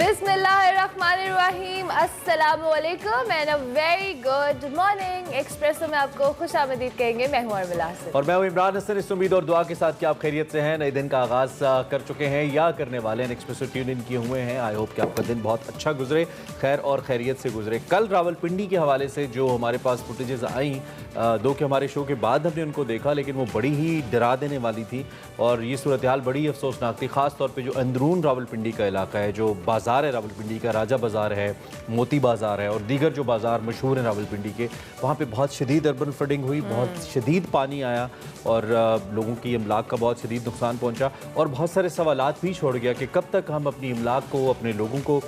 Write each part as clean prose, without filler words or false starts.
बिस्मिल्लाहिर्रहमानिर्रहीम, अस्सलामुअलैकुम and a very good morning. Espresso में आपको खुश आमदीद कहेंगे। मैं हूं अरमिला हसन और मैं हूं इमरान हसन। इस उम्मीद और दुआ के साथ कि आप खैरियत से हैं, नए दिन का आगाज़ कर चुके हैं या करने वाले हैं। एक्सप्रेसो ट्यून इन किए हुए हैं। आई होप कि आपका दिन बहुत अच्छा गुजरे, खैर और खैरियत से गुजरे। कल रावलपिंडी के हवाले से जो हमारे पास फुटेजेस आई, दो के हमारे शो के बाद हमने उनको देखा, लेकिन वो बड़ी ही डरा देने वाली थी और ये सूरत हाल बड़ी अफसोसनाक थी। ख़ास तौर पे जो अंदरून रावलपिंडी का इलाका है, जो बाज़ार है रावलपिंडी का, राजा बाज़ार है, मोती बाज़ार है और दीगर जो बाज़ार मशहूर हैं रावलपिंडी के, वहाँ पे बहुत शदीद अर्बन फ्लडिंग हुई, बहुत शदीद पानी आया और लोगों की इमलाक का बहुत शदीद नुकसान पहुँचा और बहुत सारे सवालात भी छोड़ गया कि कब तक हम अपनी इमलाक को, अपने लोगों को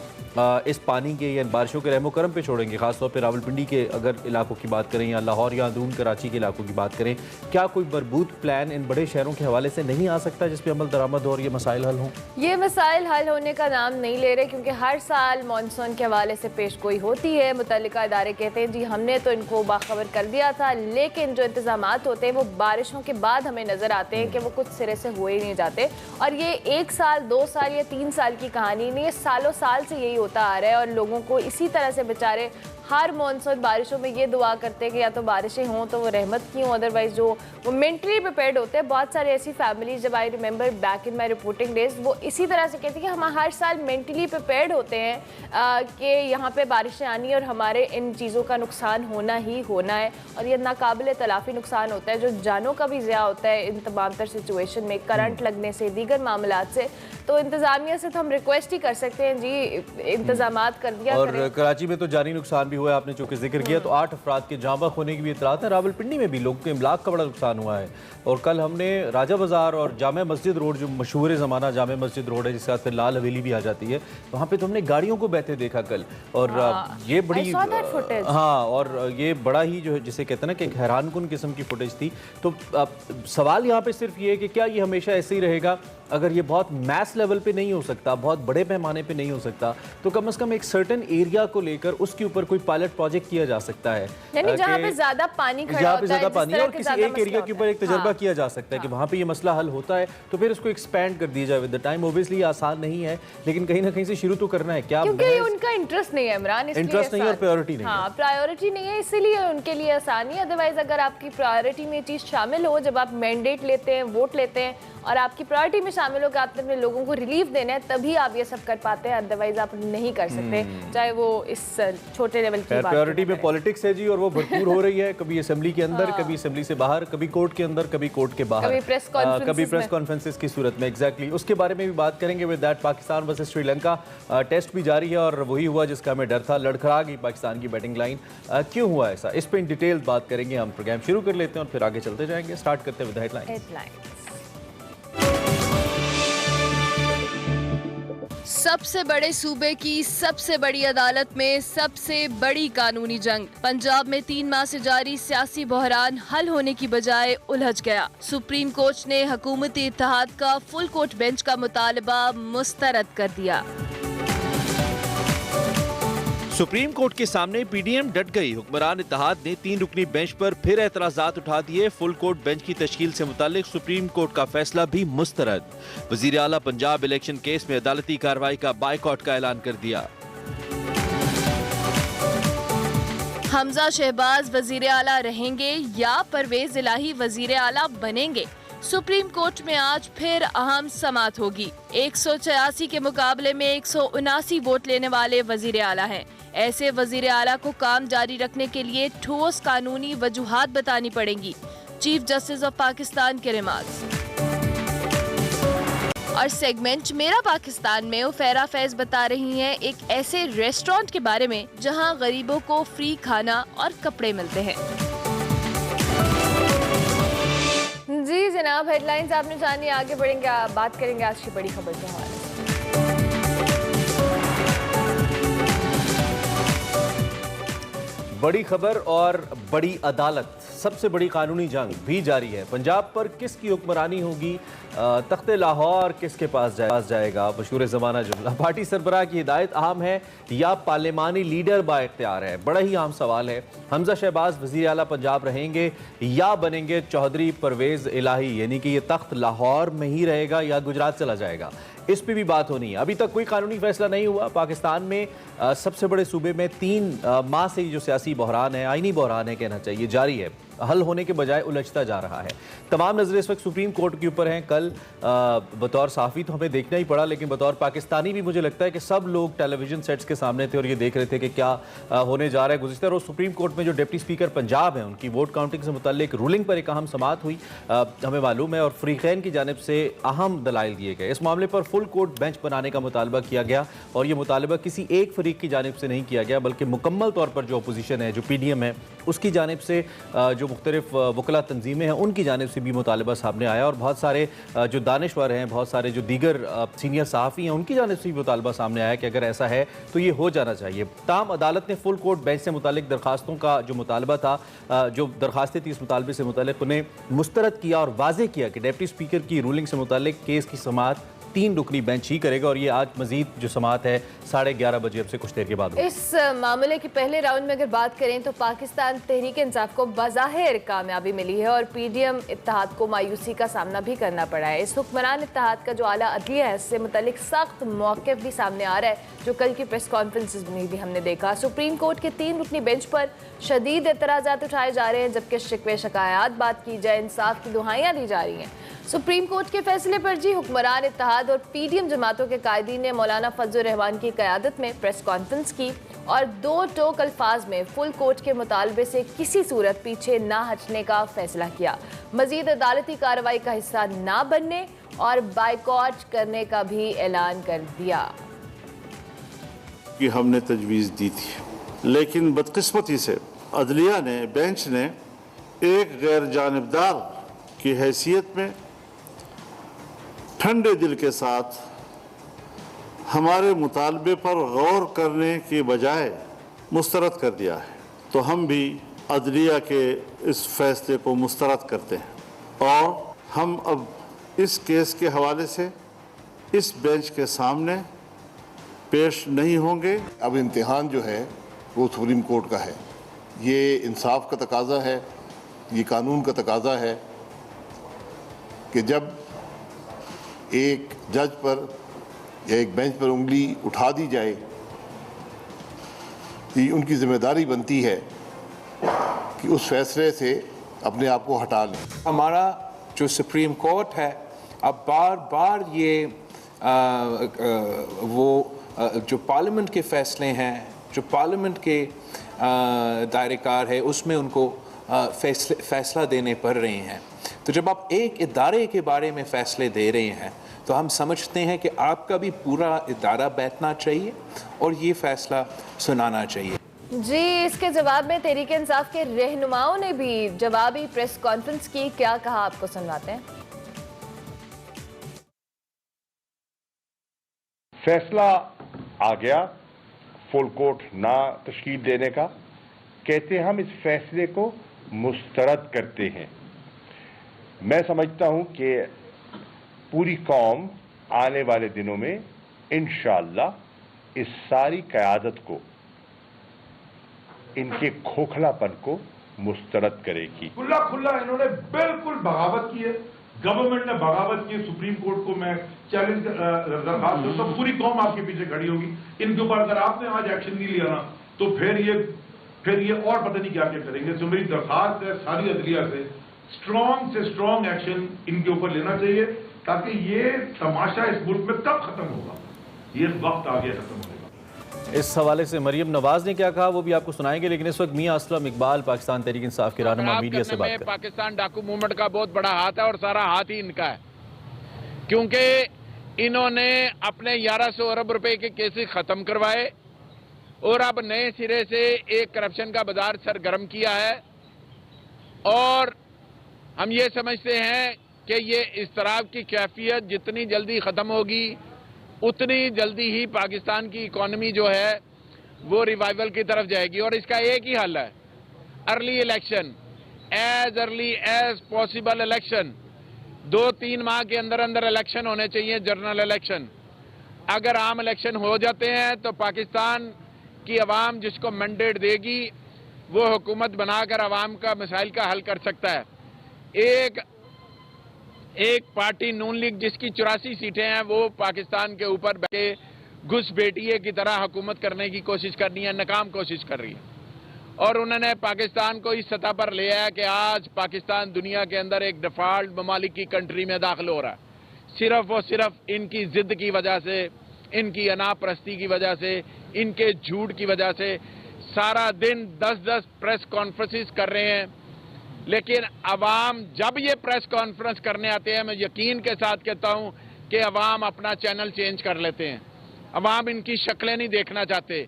इस पानी के या इन बारिशों के रहमो करम पे छोड़ेंगे। खासतौर पे रावलपिंडी के अगर इलाकों की बात करें या लाहौर या अंदरून कराची के इलाकों की बात करें, क्या कोई मरबूत प्लान इन बड़े शहरों के हवाले से नहीं आ सकता जिस पे अमल दरामद हो और ये मसाइल हल हों? ये मसाइल हल होने का नाम नहीं ले रहे, क्योंकि हर साल मानसून के हवाले से पेश गोई होती है। मुतल्लिका इदारे कहते हैं जी हमने तो इनको बाखबर कर दिया था, लेकिन जो इंतजामात होते हैं वो बारिशों के बाद हमें नज़र आते हैं कि वो कुछ सिरे से हुए ही नहीं जाते। और ये 1 साल 2 साल या 3 साल की कहानी नहीं है, सालों साल से यही होता आ रहा है और लोगों को इसी तरह से बेचारे हर मानसून बारिशों में ये दुआ करते हैं कि या तो बारिशें हों तो वो रहमत की हों, अदरवाइज जो वो मेंटली प्रिपेयर्ड होते हैं। बहुत सारे ऐसी फैमिलीज, जब I remember back in my reporting days, वो इसी तरह से कहती हैं कि हम हर साल मेंटली प्रिपेयर्ड होते हैं कि यहाँ पे बारिशें आनी है और हमारे इन चीज़ों का नुकसान होना ही होना है और ये नाकाबिल तलाफ़ी नुकसान होता है, जो जानों का भी ज़िया होता है इन तमाम तर सिचुएशन में, करंट लगने से, दीगर मामलात से। तो इंतज़ामिया से तो हम रिक्वेस्ट ही कर सकते हैं जी इंतजामात कर दिया और करें। कराची में तो जानी नुकसान भी हुआ है, आपने चूँकि जिक्र किया, तो 8 अफराद के जाँ बहक होने की भी इतलात है। रावलपिंडी में भी लोगों के इमलाक का बड़ा नुकसान हुआ है और कल हमने राजा बाज़ार और जामे मस्जिद रोड, जो मशहूर ज़माना जामे मस्जिद रोड है जिसके साथ फिर लाल हवेली भी आ जाती है, वहाँ पे तो हमने गाड़ियों को बहते देखा कल। और ये बड़ी हाँ, और ये बड़ा ही जो है जिसे कहते हैं ना कि एक हैरानकुन किस्म की फुटेज थी। तो सवाल यहाँ पे सिर्फ ये है कि क्या ये हमेशा ऐसे ही रहेगा? अगर ये बहुत मैस लेवल पे नहीं हो सकता, बहुत बड़े पैमाने पे नहीं हो सकता, तो कम से कम एक सर्टेन एरिया को लेकर उसके ऊपर कोई पायलट प्रोजेक्ट किया जा सकता है, यानी जहाँ पे ज्यादा पानी खड़ा जहाँ पे ज्यादा पानी है और किसी एक एरिया के ऊपर एक तजर्बा किया जा सकता है कि वहाँ पे ये मसला हल होता है, तो फिर उसको एक्सपेंड कर दिया जाए विद द टाइम। ओब्वियसली आसान नहीं है, लेकिन कहीं ना कहीं से शुरू तो करना है। क्या क्योंकि उनका इंटरेस्ट नहीं है इमरान, इंटरेस्ट नहीं है और प्रायोरिटी नहीं है। प्रायोरिटी नहीं है, इसीलिए उनके लिए आसानी है। अदरवाइज अगर आपकी प्रायोरिटी में ये चीज़ शामिल हो, जब आप मैंडेट लेते हैं, वोट लेते हैं और आपकी प्रायोरिटी में शामिल हो कि आपने अपने लोगों को रिलीफ देना है, तभी आप ये सब कर पाते हैं, अदरवाइज आप नहीं कर सकते, चाहे वो इस छोटे लेवल की बात। प्रायोरिटी में पॉलिटिक्स है जी और वो भरपूर हो रही है, कभी असेंबली के अंदर, कभी असेंबली से बाहर, कभी कोर्ट के अंदर, कभी कोर्ट के बाहर, कभी प्रेस कॉन्फ्रेंसेस की सूरत में। एग्जैक्टली उसके बारे में भी बात करेंगे। With that Pakistan versus Sri Lanka test भी जारी है और वही हुआ जिसका हमें डर था, लड़खड़ा गई पाकिस्तान की बैटिंग लाइन। क्यों हुआ ऐसा, इस पर इन डिटेल बात करेंगे। हम प्रोग्राम शुरू कर लेते हैं और फिर आगे चलते जाएंगे। स्टार्ट करते हैं विद हेडलाइंस। सबसे बड़े सूबे की सबसे बड़ी अदालत में सबसे बड़ी कानूनी जंग। पंजाब में 3 माह से जारी सियासी बहरान हल होने की बजाय उलझ गया। सुप्रीम कोर्ट ने हुकूमती इत्तेहाद का फुल कोर्ट बेंच का मुतालबा मुस्तरद कर दिया। सुप्रीम कोर्ट के सामने पीडीएम डट गई। हुक्मरान इत्तेहाद ने 3 रुकनी बेंच पर फिर एतराजात उठा दिए। फुल कोर्ट बेंच की तश्कील से मुतालिक सुप्रीम कोर्ट का फैसला भी मुस्तरद। वजीर आला पंजाब इलेक्शन केस में अदालती कार्रवाई का बायकॉट का ऐलान कर दिया। हमजा शहबाज वजीर आला रहेंगे या परवेज इलाही वजीर आला बनेंगे? सुप्रीम कोर्ट में आज फिर अहम समाअत होगी। 186 के मुकाबले में 179 वोट लेने वाले वजीर आला हैं। ऐसे वजीर आला को काम जारी रखने के लिए ठोस कानूनी वजूहात बतानी पड़ेंगी। चीफ जस्टिस ऑफ पाकिस्तान के रिमार्क्स। और सेगमेंट मेरा पाकिस्तान में उफेरा फैज बता रही हैं एक ऐसे रेस्टोरेंट के बारे में जहां गरीबों को फ्री खाना और कपड़े मिलते हैं। जी जनाब, हेडलाइंस आपने जानी, आगे बढ़ेंगे, बात करेंगे आज की बड़ी खबर के हवाले से। बड़ी खबर और बड़ी अदालत, सबसे बड़ी कानूनी जंग भी जारी है। पंजाब पर किसकी हुक्मरानी होगी, तख्ते लाहौर किसके पास जाएगा, मशहूर ज़माना जुमला। पार्टी सरबराह की हिदायत अहम है या पार्लिमानी लीडर बाइख्तियार है, बड़ा ही अहम सवाल है। हमजा शहबाज वज़ीर आला पंजाब रहेंगे या बनेंगे चौधरी परवेज़ इलाही, यानी कि ये तख्त लाहौर में ही रहेगा या गुजरात चला जाएगा। इस पे भी बात होनी है। अभी तक कोई कानूनी फैसला नहीं हुआ। पाकिस्तान में सबसे बड़े सूबे में 3 माह से जो सियासी बहरान है, आईनी बहरान है कहना चाहिए, जारी है, हल होने के बजाय उलझता जा रहा है। तमाम नजरें इस वक्त सुप्रीम कोर्ट के ऊपर हैं। कल बतौर साफ़ी तो हमें देखना ही पड़ा, लेकिन बतौर पाकिस्तानी भी मुझे लगता है कि सब लोग टेलीविजन सेट्स के सामने थे और ये देख रहे थे कि क्या होने जा रहा है। गुज़िश्ता रोज़ सुप्रीम कोर्ट में जो डिप्टी स्पीकर पंजाब हैं, उनकी वोट काउंटिंग से मुतल्लिक रूलिंग पर एक अहम समाअत हुई, हमें मालूम है, और फ्रीकैन की जानिब से अहम दलाइल दिए गए। इस मामले पर फुल कोर्ट बेंच बनाने का मुतालबा किया गया, और ये मुतालबा किसी एक फरीक की जानिब से नहीं किया गया, बल्कि मुकम्मल तौर पर जो अपोजिशन है, जो PDM है, उसकी जानिब से जो मुख्तलिफ वकला तंजीमें हैं, उनकी जानिब से भी मुतालबा सामने आया, और बहुत सारे जो दानिश्वर हैं, बहुत सारे जो दीगर सीनियर सहाफ़ी हैं, उनकी जानिब से भी मुतालबा सामने आया कि अगर ऐसा है तो ये हो जाना चाहिए। ताम अदालत ने फुल कोर्ट बेंच से मुतालिक दरखास्तों का जो मुतालबा था, जो दरखास्तें थी इस मुतालबे से मुतालिक, उन्हें मुस्तरद किया और वाज़ेह किया कि डिप्टी स्पीकर की रूलिंग से मुतालिक केस की समाअत 3 रुकनी बेंच ही करेगा, और ये आज मजीद जो समाअत है 11:30 बजे अब से कुछ देर के बाद होगी। इस मामले के पहले राउंड में अगर बात करें तो पाकिस्तान तहरीक इंसाफ को बज़ाहिर कामयाबी मिली है, और PDM इत्तेहाद को मायूसी का सामना भी करना पड़ा है। इस हुक्मरान इत्तेहाद का जो आला अदलिया है, इससे मुतल्लिक सख्त मौक़िफ़ भी सामने आ रहा है, जो कल की प्रेस कॉन्फ्रेंस में भी हमने देखा। सुप्रीम कोर्ट के 3 रुकनी बेंच पर शदीद एतराज़ात उठाए जा रहे हैं, जबकि शिकवे शिकायत बात की जाए, इंसाफ की दुहाइयाँ दी जा रही हैं। सुप्रीम कोर्ट के फैसले पर जी हुक्मरान इत्तेहाद और PDM जमातों के कायदीन ने मौलाना फजलुर रहमान की क़यादत में प्रेस कॉन्फ्रेंस की और 2 टोक अल्फाज में फुल कोर्ट के मुतालबे से किसी सूरत पीछे ना हटने का फैसला किया, मजीद अदालती कार्रवाई का हिस्सा ना बनने और बाइकॉट करने का भी ऐलान कर दिया। कि हमने तजवीज़ दी थी, लेकिन बदकिस्मती से अदलिया ने, बेंच ने एक गैर जानिबदार की हैसियत में ठंडे दिल के साथ हमारे मुतालबे पर गौर करने के बजाय मुस्तरद कर दिया है। तो हम भी अदलिया के इस फैसले को मुस्तरद करते हैं, और हम अब इस केस के हवाले से इस बेंच के सामने पेश नहीं होंगे। अब इम्तिहान जो है वो सुप्रीम कोर्ट का है। ये इंसाफ का तकाजा है, ये कानून का तकाजा है कि जब एक जज पर या एक बेंच पर उंगली उठा दी जाए, तो उनकी जिम्मेदारी बनती है कि उस फैसले से अपने आप को हटा लें। हमारा जो सुप्रीम कोर्ट है, अब बार बार ये जो पार्लियामेंट के फैसले हैं, जो पार्लियामेंट के दायरेकार है, उसमें उनको फैसला देने पड़ रहे हैं। तो जब आप एक इदारे के बारे में फ़ैसले दे रहे हैं, तो हम समझते हैं कि आपका भी पूरा इदारा बैठना चाहिए और ये फ़ैसला सुनाना चाहिए। जी, इसके जवाब में तहरीक इंसाफ के रहनुमाओं ने भी जवाबी प्रेस कॉन्फ्रेंस की। क्या कहा, आपको सुनवाते हैं। फैसला आ गया फुल कोर्ट ना तश्कील देने का। कहते हम इस फैसले को मुस्तरद करते हैं। मैं समझता हूं कि पूरी कौम आने वाले दिनों में इंशाअल्लाह इस सारी क़यादत को, इनके खोखलापन को मुस्तरद करेगी। खुला खुला इन्होंने बिल्कुल बगावत की है, गवर्नमेंट ने बगावत की। सुप्रीम कोर्ट को मैं चैलेंज दरखास्त करता हूं, पूरी कौम आपके पीछे खड़ी होगी। इनके ऊपर अगर आपने आज एक्शन नहीं लिया ना, तो फिर ये और पता नहीं क्या क्या करेंगे। तो मेरी दरखास्त है सारी अदलिया से स्ट्रॉन्ग एक्शन इनके ऊपर लेना चाहिए, ताकि ये तमाशा इस मुल्क में तब खत्म होगा। ये वक्त आ गया खत्म होने का। इस हवाले से मरियम नवाज ने क्या कहा वो भी आपको सुनाएंगे, लेकिन इस वक्त मियां असलम इकबाल पाकिस्तान तहरीक इंसाफ के रहनुमा मीडिया से बात करें। पाकिस्तान डाकू मूवमेंट का बहुत बड़ा हाथ है और सारा हाथ ही इनका है, क्योंकि इन्होंने अपने 1100 अरब रुपए के केसेस खत्म करवाए और अब नए सिरे से एक करप्शन का बाजार सरगर्म किया है। और हम ये समझते हैं कि ये इस्तराब की कैफियत जितनी जल्दी ख़त्म होगी, उतनी जल्दी ही पाकिस्तान की इकॉनमी जो है वो रिवाइवल की तरफ जाएगी। और इसका एक ही हल है, early election, as early as possible election. 2-3 माह के अंदर अंदर इलेक्शन होने चाहिए, जनरल इलेक्शन। अगर आम इलेक्शन हो जाते हैं तो पाकिस्तान की अवाम जिसको मैंडेट देगी वो हुकूमत बनाकर अवाम का मसाइल का हल कर सकता है। एक एक पार्टी नून लीग जिसकी 84 सीटें हैं वो पाकिस्तान के ऊपर बैठे घुसपैठिए की तरह हुकूमत करने की कोशिश करनी है, नाकाम कोशिश कर रही है। और उन्होंने पाकिस्तान को इस सतह पर ले आया कि आज पाकिस्तान दुनिया के अंदर एक डिफॉल्ट ममालिक की कंट्री में दाखिल हो रहा है, सिर्फ और सिर्फ इनकी जिद की वजह से, इनकी अनापरस्ती की वजह से, इनके झूठ की वजह से। सारा दिन 10-10 प्रेस कॉन्फ्रेंसेस कर रहे हैं, लेकिन अवाम जब ये प्रेस कॉन्फ्रेंस करने आते हैं, मैं यकीन के साथ कहता हूं कि अवाम अपना चैनल चेंज कर लेते हैं। अवाम इनकी शक्लें नहीं देखना चाहते,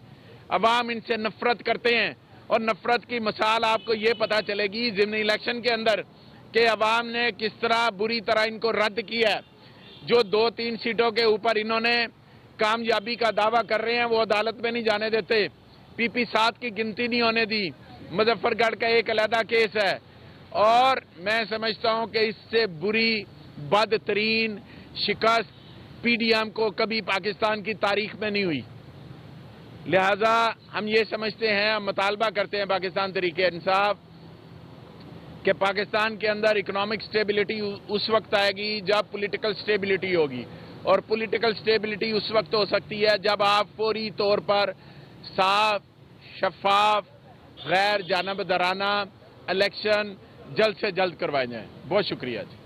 अवाम इनसे नफरत करते हैं। और नफरत की मिसाल आपको ये पता चलेगी ज़िमनी इलेक्शन के अंदर कि अवाम ने किस तरह बुरी तरह इनको रद्द किया है। जो 2-3 सीटों के ऊपर इन्होंने कामयाबी का दावा कर रहे हैं वो अदालत में नहीं जाने देते। PP 7 की गिनती नहीं होने दी, मुजफ्फरगढ़ का एक अलहदा केस है। और मैं समझता हूं कि इससे बुरी बदतरीन शिकस्त PDM को कभी पाकिस्तान की तारीख में नहीं हुई। लिहाजा हम ये समझते हैं, हम मुतालबा करते हैं पाकिस्तान तरीके इंसाफ कि पाकिस्तान के अंदर इकोनॉमिक स्टेबिलिटी उस वक्त आएगी जब पॉलिटिकल स्टेबिलिटी होगी। और पॉलिटिकल स्टेबिलिटी उस वक्त हो सकती है जब आप पूरी तौर पर साफ, शफाफ, गैर जानबदाराना इलेक्शन जल्द से जल्द करवाए जाएं। बहुत शुक्रिया जी।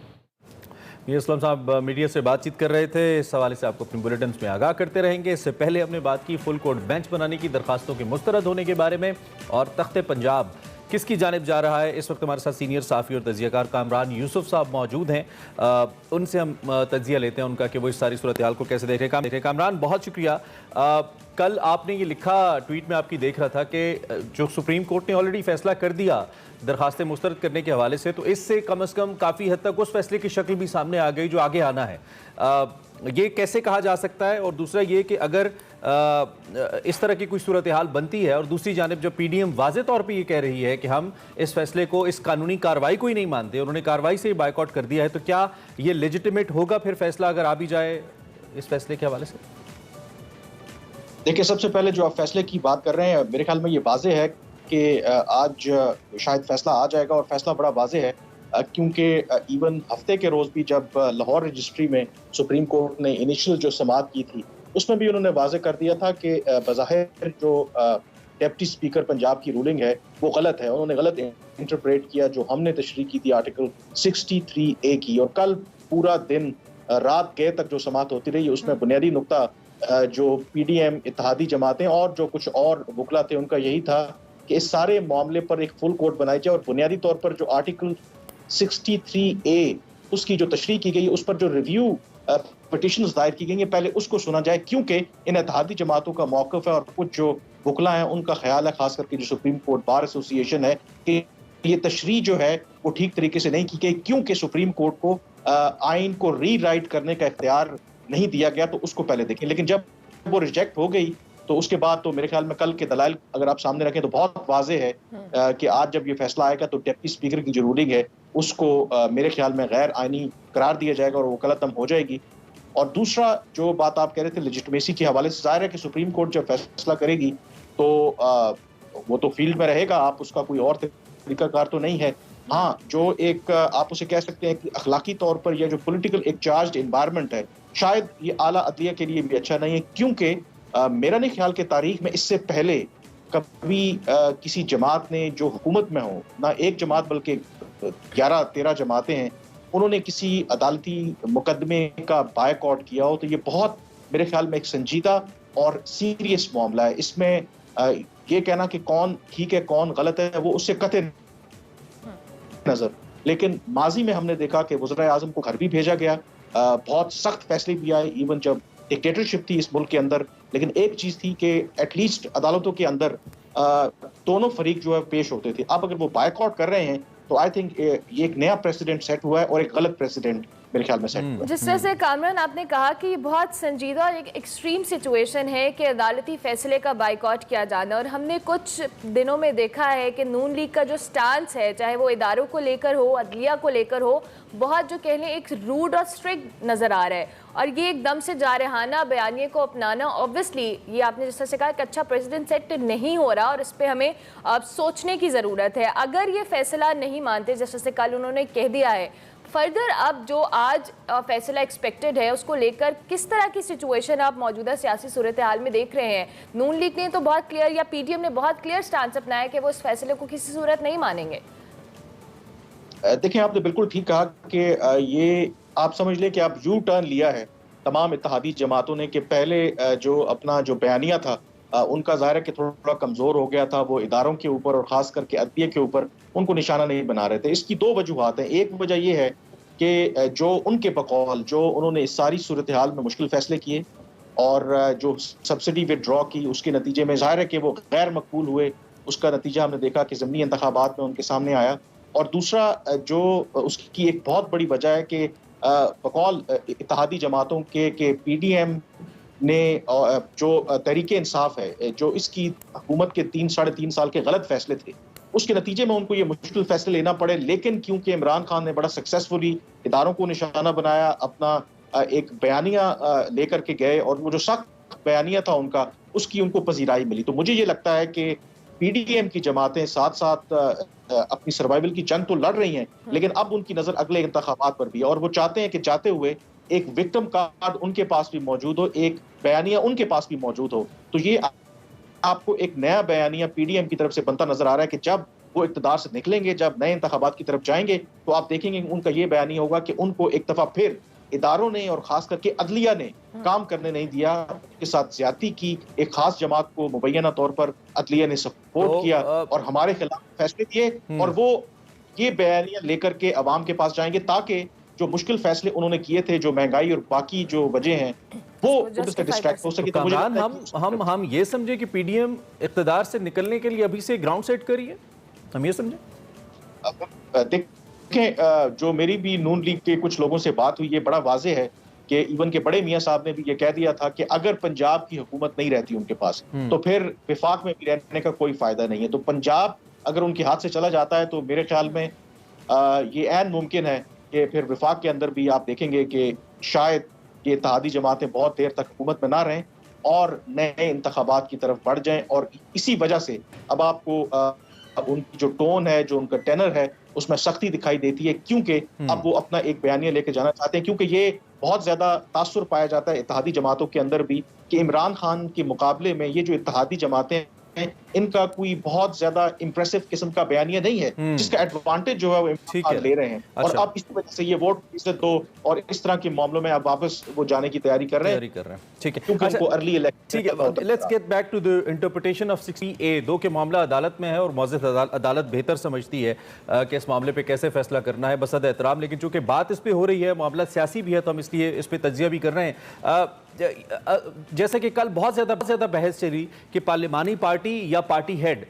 असलम साहब मीडिया से बातचीत कर रहे थे, इस हवाले से आपको अपने बुलेटिन में आगाह करते रहेंगे। इससे पहले हमने बात की फुल कोर्ट बेंच बनाने की दरखास्तों के मुस्तरद होने के बारे में और तख्ते पंजाब किसकी जानिब जा रहा है। इस वक्त हमारे साथ सीनियर साफ़ी और तजियाकार कामरान यूसुफ साहब मौजूद हैं, उनसे हम तजिया लेते हैं उनका कि वो इस सारी सूरत हाल को कैसे देख रहे हैं। कामरान बहुत शुक्रिया। कल आपने ये लिखा, ट्वीट में आपकी देख रहा था कि जो सुप्रीम कोर्ट ने ऑलरेडी फैसला कर दिया दरखास्तें मुस्तरद करने के हवाले से, तो इससे कम अज़ कम काफ़ी हद तक उस फैसले की शक्ल भी सामने आ गई जो आगे आना है। ये कैसे कहा जा सकता है? और दूसरा ये कि अगर इस तरह की कोई सूरत हाल बनती है और दूसरी जानिब जब PDM वाज़े तौर पे ये कह रही है कि हम इस फैसले को, इस कानूनी कार्रवाई को ही नहीं मानते, उन्होंने कार्रवाई से ही बायकॉट कर दिया है, तो क्या ये लेजिटिमेट होगा फिर फैसला अगर आ भी जाए इस फैसले के हवाले से? देखिए, सबसे पहले जो आप फैसले की बात कर रहे हैं, मेरे ख्याल में ये वाज़े है कि आज शायद फैसला आ जाएगा और फैसला बड़ा वाज़े है, क्योंकि इवन हफ्ते के रोज़ भी जब लाहौर रजिस्ट्री में सुप्रीम कोर्ट ने इनिशियल जो समाअत की थी उसमें भी उन्होंने वाज़े कर दिया था कि बज़ाहिर जो डिप्टी स्पीकर पंजाब की रूलिंग है वो गलत है, उन्होंने गलत इंटरप्रेट किया जो हमने तशरीह की थी आर्टिकल 63A की। और कल पूरा दिन रात गए तक जो समाअत होती रही उसमें बुनियादी नुक्ता जो PDM इत्तेहादी जमातें और जो कुछ और वकला थे उनका यही था कि इस सारे मामले पर एक फुल कोर्ट बनाई जाए और बुनियादी तौर पर जो आर्टिकल 63A उसकी जो तशरीह की गई उस पर जो रिव्यू पिटिशंस दायर की गई हैं पहले उसको सुना जाए, क्योंकि इन इत्तेहादी जमातों का मौक़िफ़ है और कुछ जो वकला हैं उनका ख्याल है, खास करके जो सुप्रीम कोर्ट बार एसोसिएशन है, कि ये तशरीह जो है वो ठीक तरीके से नहीं की गई, क्योंकि सुप्रीम कोर्ट को आइन को रीराइट करने का इख्तियार नहीं दिया गया। तो उसको पहले देखें, लेकिन जब वो रिजेक्ट हो गई तो उसके बाद तो मेरे ख्याल में कल के दलाइल अगर आप सामने रखें तो बहुत वाज़े है कि आज जब ये फैसला आएगा तो डिप्टी स्पीकर की जो रूलिंग है उसको मेरे ख्याल में गैर आइनी करार दिया जाएगा और वकालतम हो जाएगी। और दूसरा जो बात आप कह रहे थे लेजिटिमेसी के हवाले से, जाहिर है कि सुप्रीम कोर्ट जब फैसला करेगी तो वो तो फील्ड में रहेगा, आप उसका कोई और तरीकाकार तो नहीं है। हाँ, जो एक आप उसे कह सकते हैं कि अखलाकी तौर पर यह जो पॉलिटिकल एक चार्ज्ड एनवायरनमेंट है, शायद ये आला अदलिया के लिए भी अच्छा नहीं है, क्योंकि मेरा नहीं ख्याल कि तारीख में इससे पहले कभी किसी जमात ने जो हुकूमत में हो, ना एक जमात बल्कि 11-13 जमातें हैं, उन्होंने किसी अदालती मुकदमे का बायकॉट किया हो। तो ये बहुत मेरे ख्याल में एक संजीदा और सीरियस मामला है। इसमें ये कहना कि कौन ठीक है कौन गलत है वो उससे कतई नजर, लेकिन माजी में हमने देखा कि वज़ीर आज़म को घर भी भेजा गया, बहुत सख्त फैसले भी आए, इवन जब डिक्टेटरशिप थी इस मुल्क के अंदर। लेकिन एक चीज थी कि एटलीस्ट अदालतों के अंदर दोनों फरीक जो है पेश होते थे। अब अगर वो बायकॉट कर रहे हैं तो आई थिंक ये एक नया प्रेसिडेंट सेट हुआ है और एक गलत प्रेसिडेंट मेरे ख्याल में सेट हुआ है। जिस तरह से कामरान आपने कहा कि ये बहुत संजीदा और एक एक्सट्रीम सिचुएशन है कि अदालती फैसले का बाइकॉट किया जाना, और हमने कुछ दिनों में देखा है कि नून लीग का जो स्टांस है, चाहे वो इदारों को लेकर हो, अदलिया को लेकर हो, बहुत जो कह लें एक रूड और स्ट्रिक्ट नज़र आ रहा है। और ये एकदम से जारहाना बयानिए को अपनाना, ऑब्वियसली ये आपने जिस तरह से कहा कि अच्छा प्रेसिडेंट सेट नहीं हो रहा और इस पर हमें अब सोचने की ज़रूरत है। अगर ये फैसला नहीं मानते, जैसे से कल उन्होंने कह दिया है फर्दर अब जो आज फैसला एक्सपेक्टेड है उसको लेकर किस तरह की सिचुएशन आप मौजूदा सियासी सूरत हाल में देख रहे हैं? नून लीग ने तो बहुत क्लियर, या पीडीएम ने बहुत क्लियर स्टांस अपनाया कि वो इस फैसले को किसी सूरत नहीं मानेंगे। देखिए, आपने बिल्कुल ठीक कहा कि ये आप समझ लें कि आप यू टर्न लिया है तमाम इत्तेहादी जमातों ने कि पहले जो अपना जो बयानिया था उनका ज़ाहिर है कि थोड़ा कमज़ोर हो गया था, वो इदारों के ऊपर और ख़ास करके अदलिया के ऊपर उनको निशाना नहीं बना रहे थे। इसकी दो वजूहात हैं। एक वजह यह है कि जो उनके बकौल जो उन्होंने इस सारी सूरत हाल में मुश्किल फैसले किए और जो सब्सिडी विदड्रॉ की, उसके नतीजे में ज़ाहिर है कि वो गैर मकबूल हुए। उसका नतीजा हमने देखा कि ज़मीनी इंतखाबात में उनके सामने आया। और दूसरा जो उसकी एक बहुत बड़ी वजह है कि बकौल इत्तेहादी जमातों के पीडीएम ने जो तहरीक इंसाफ है, जो इसकी हुकूमत के 3-3.5 साल के गलत फैसले थे, उसके नतीजे में उनको ये मुश्किल फैसले लेना पड़े। लेकिन क्योंकि इमरान खान ने बड़ा सक्सेसफुली इदारों को निशाना बनाया, अपना एक बयानिया लेकर के गए और वो जो सख्त बयानिया था उनका, उसकी उनको पजीराई मिली। तो मुझे ये लगता है कि पीडीएम की जमातें साथ साथ अपनी सर्वाइवल की जंग तो लड़ रही हैं, लेकिन अब उनकी नजर अगले इंतखाबात पर भी, और वो चाहते हैं कि जाते हुए एक विक्टिम कार्ड उनके पास भी मौजूद हो, एक बयानिया उनके पास भी मौजूद हो। तो ये आपको एक नया बयानिया पीडीएम की तरफ से बनता नजर आ रहा है कि जब वो इक़्तिदार से निकलेंगे, जब नए इंतखाबात की तरफ जाएंगे, तो आप देखेंगे उनका ये बयानिया होगा कि उनको एक दफा फिर इदारों ने और खास करके अदलिया ने काम करने नहीं दिया, के साथ ज्यादती की। एक खास जमात को मुबैना तौर पर अदलिया ने सपोर्ट किया और हमारे खिलाफ फैसले दिए, और वो ये बयानिया लेकर के अवाम के पास जाएंगे ताकि जो मुश्किल फैसले उन्होंने किए थे, जो महंगाई और बाकी जो वजह हैं, वो उनसे डिस्ट्रैक्ट हो सके। तो मुझे हम ये समझे कि पीडीएम इक़्तिदार से निकलने के लिए अभी से ग्राउंड सेट करी है, हम ये समझे? देखें, जो मेरी भी नून लीग के कुछ लोगों से बात हुई, ये बड़ा वाज़ेह है कि इवन के बड़े मियां साहब ने भी ये कह दिया था कि अगर पंजाब की हुकूमत नहीं रहती उनके पास, तो फिर विफाक में भी रहने का कोई फायदा नहीं है। तो पंजाब अगर उनके हाथ से चला जाता है तो मेरे ख्याल में ये ऐन मुमकिन है कि फिर विफाक के अंदर भी आप देखेंगे कि शायद ये इत्तेहादी जमातें बहुत देर तक हुकूमत में ना रहें और नए इंतखाबात की तरफ बढ़ जाएं। और इसी वजह से अब आपको उनकी जो टोन है, जो उनका टेनर है, उसमें सख्ती दिखाई देती है, क्योंकि अब वो अपना एक बयानिया लेके जाना चाहते हैं। क्योंकि ये बहुत ज्यादा तासुर पाया जाता है इत्तेहादी जमातों के अंदर भी कि इमरान खान के मुकाबले में ये जो इत्तेहादी जमातें हैं, इनका कोई बहुत ज्यादा इंप्रेसिव किस्म का बयानिया नहीं है, जिसका एडवांटेज जो है वो इमरान ले रहे हैं। और अब इस वजह से ये वोट इज्जत दो और इस तरह के मामलों में अब वापस वो जाने की तैयारी कर रहे हैं। ठीक है, क्योंकि उनको अर्ली इलेक्शन। ठीक है, let's get back to the interpretation of 60A। के मामला अदालत में है और मौजूद अदालत बेहतर समझती है कि इस मामले पे कैसे फैसला करना है, बसद एहतराम। लेकिन चूंकि बात इस पे हो रही है, मामला सियासी भी है, तो हम इसलिए इस पे तज्जिया भी कर रहे हैं। जैसे कि कल बहुत ज़्यादा बहस चली कि पार्लिमानी पार्टी या पार्टी हेड,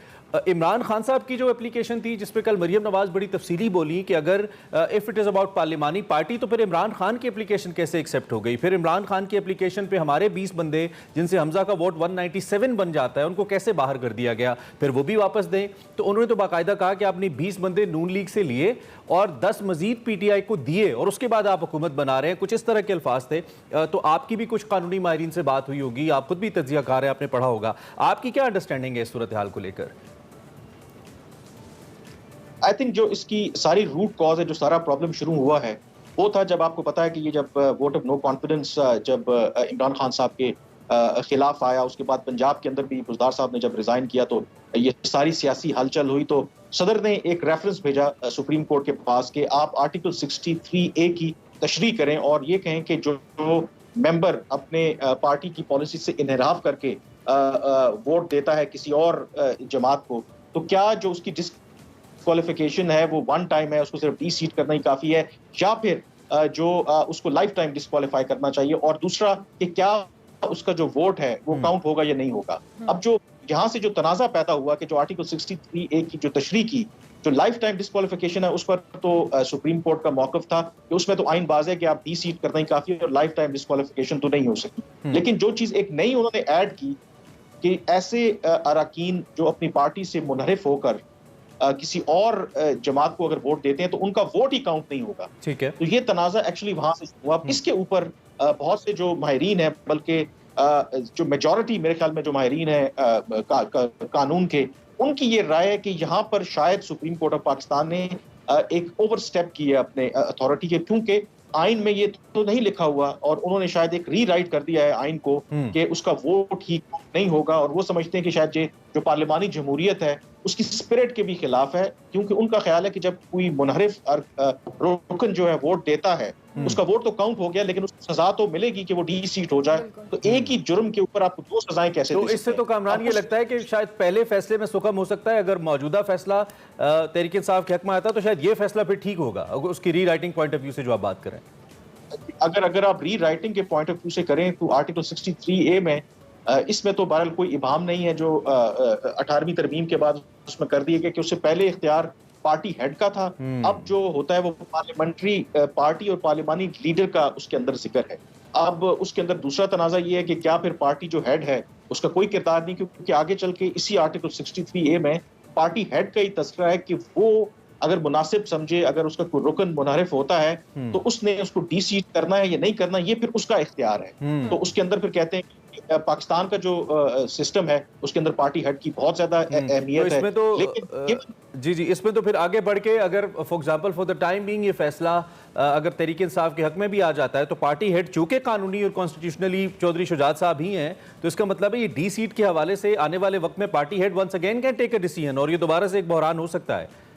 इमरान खान साहब की जो एप्लीकेशन थी जिस पे कल मरियम नवाज बड़ी तफसीली बोली कि अगर इफ़ इट इज़ अबाउट पार्लिमानी पार्टी तो फिर इमरान खान की एप्लीकेशन कैसे एक्सेप्ट हो गई। फिर इमरान खान की एप्लीकेशन पे हमारे 20 बंदे जिनसे हमजा का वोट 197 बन जाता है, उनको कैसे बाहर कर दिया गया, फिर वो भी वापस दें। तो उन्होंने तो बाकायदा कहा कि आपने 20 बंदे नून लीग से लिए और 10 मजीद PTI को दिए और उसके बाद आप हुकूमत बना रहे हैं, कुछ इस तरह के अल्फाज थे। तो आपकी भी कुछ कानूनी माहिरीन से बात हुई होगी, आप खुद भी तज्जिया कार है, आपने पढ़ा होगा, आपकी क्या अंडरस्टैंडिंग है इस सूरत हाल को लेकर? आई थिंक जो इसकी सारी रूट कॉज है, जो सारा प्रॉब्लम शुरू हुआ है, वो था जब आपको पता है कि ये जब वोट ऑफ नो कॉन्फिडेंस जब इमरान खान साहब के खिलाफ आया, उसके बाद पंजाब के अंदर भी बुज़दार साहब ने जब रिजाइन किया, तो ये सारी सियासी हलचल हुई। तो सदर ने एक रेफरेंस भेजा सुप्रीम कोर्ट के पास कि आप आर्टिकल 63A की तशरीह करें और ये कहें कि जो मेंबर अपने पार्टी की पॉलिसी से इनहराफ करके वोट देता है किसी और जमात को, तो क्या जो उसकी डिस्क्वालिफिकेशन है वो वन टाइम है, उसको सिर्फ डी-सीट करना ही काफी है, या फिर जो उसको लाइफ टाइम डिस्क्वालीफाई करना चाहिए। और दूसरा कि क्या उसका जो वोट है वो काउंट होगा या नहीं होगा। अब जो यहाँ से जो तनाजा पैदा हुआ कि जो आर्टिकल 63A की जो तशरीह की, जो लाइफ टाइम डिस्क्वालिफिकेशन है, उस पर तो सुप्रीम कोर्ट का मौक़िफ़ था कि उसमें तो आइन बाज़ है कि आप डी-सीट करना ही काफी है और लाइफ टाइम डिस्क्वालिफिकेशन तो नहीं हो सकती। लेकिन जो चीज एक नई उन्होंने ऐड की कि ऐसे अरकान जो अपनी पार्टी से मुनहरिफ होकर किसी और जमात को अगर वोट देते हैं तो उनका वोट ही काउंट नहीं होगा। ठीक है, तो ये तनाज़ा एक्चुअली वहां से हुआ। इसके ऊपर बहुत से जो माहिरीन है, बल्कि जो मेजॉरिटी मेरे ख्याल में जो माहिरीन है कानून के, उनकी ये राय है कि यहाँ पर शायद सुप्रीम कोर्ट ऑफ पाकिस्तान ने एक ओवर स्टेप की है अपने अथॉरिटी के, क्योंकि आइन में ये तो नहीं लिखा हुआ और उन्होंने शायद एक रीराइट कर दिया है आइन को कि उसका वोट ही नहीं होगा, और वो समझते हैं कि शायद ये जो पार्लिमानी जमहूरियत है उसकी स्पिरिट के भी खिलाफ है, क्योंकि उनका ख्याल है कि जब कोई मुनहरिफ रुकन जो है वोट देता है उसका वोट तो काउंट हो गया, लेकिन उसको सजा तो मिलेगी कि वो डी सीट हो जाए। तो एक ही जुर्म के ऊपर आपको 2 सजाएं कैसे तो इससे तो कामरान ये लगता है कि शायद पहले फैसले में सुकम हो सकता है, अगर मौजूदा फैसला तहरीक इंसाफ के हक में आता तो शायद ये फैसला फिर ठीक होगा, उसकी री राइटिंग पॉइंट ऑफ व्यू से जो आप बात करें। अगर आप री राइटिंग के पॉइंट ऑफ व्यू से करें तो आर्टिकल 63A में इसमें तो बहरहाल कोई इबाम नहीं है जो 18वीं तरमीम के बाद उसमें कर दिए गए कि उससे पहले इख्तियार पार्टी हेड का था। अब जो होता है वो पार्लियामेंट्री पार्टी और पार्लिमानी लीडर का उसके अंदर जिक्र है। अब उसके अंदर दूसरा तनाजा ये है कि क्या फिर पार्टी जो हेड है उसका कोई किरदार नहीं, क्योंकि आगे चल के इसी आर्टिकल 63A में पार्टी हेड का ही तस्करा है कि वो अगर मुनासिब समझे, अगर उसका कोई रुकन मुनारिफ होता है तो उसने उसको डी सीट करना है या नहीं करना, ये फिर उसका इख्तियार है। तो उसके अंदर फिर कहते हैं कि पाकिस्तान का जो सिस्टम है उसके अंदर पार्टी हेड की बहुत ज्यादा अहमियत है। तो लेकिन जी इसमें तो फिर आगे बढ़ के अगर for example for the time being ये फैसला अगर तहरीक इंसाफ के हक में भी आ जाता है तो पार्टी हेड चूंकि कानूनी और कॉन्स्टिट्यूशनली चौधरी शुजात साहब ही हैं, तो इसका मतलब है ये डी सीट के हवाले से आने वाले वक्त में party head once again can take a decision और ये दोबारा से एक बहरान हो सकता है।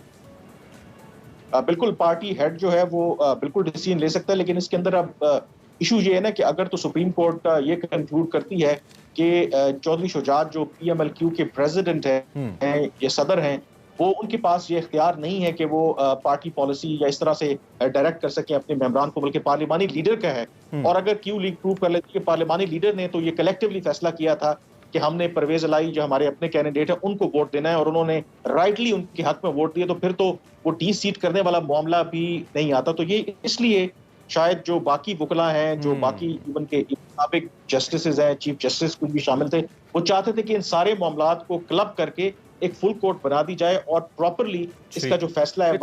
बिल्कुल पार्टी हेड जो है वो बिल्कुल डिसीजन ले सकता है, लेकिन इसके अंदर अब इशू ये है ना कि अगर तो सुप्रीम कोर्ट ये कंक्लूड करती है कि चौधरी शुजात जो PMLQ के प्रेसिडेंट हैं या सदर हैं, वो उनके पास ये इख्तियार नहीं है कि वो पार्टी पॉलिसी या इस तरह से डायरेक्ट कर सकें अपने मेंबरान को, बल्कि पार्लिमानी लीडर का है। और अगर क्यू लीग प्रूव कर लेती है कि पार्लिमानी लीडर ने तो ये कलेक्टिवली फैसला किया था कि हमने परवेज अलाई जो हमारे अपने कैंडिडेट है उनको वोट देना है और उन्होंने राइटली उनके हक में वोट दिया, तो फिर तो वो डी सीट करने वाला मामला भी नहीं आता। तो ये इसलिए शायद जो बाकी वकला हैं, जो बाकी इवन के मुताबिक जस्टिसेज हैं, चीफ जस्टिस कुछ भी शामिल थे, वो चाहते थे कि इन सारे मामलात को क्लब करके एक फुल कोर्ट बना दी जाए और प्रॉपर्ली इसका जो फैसला है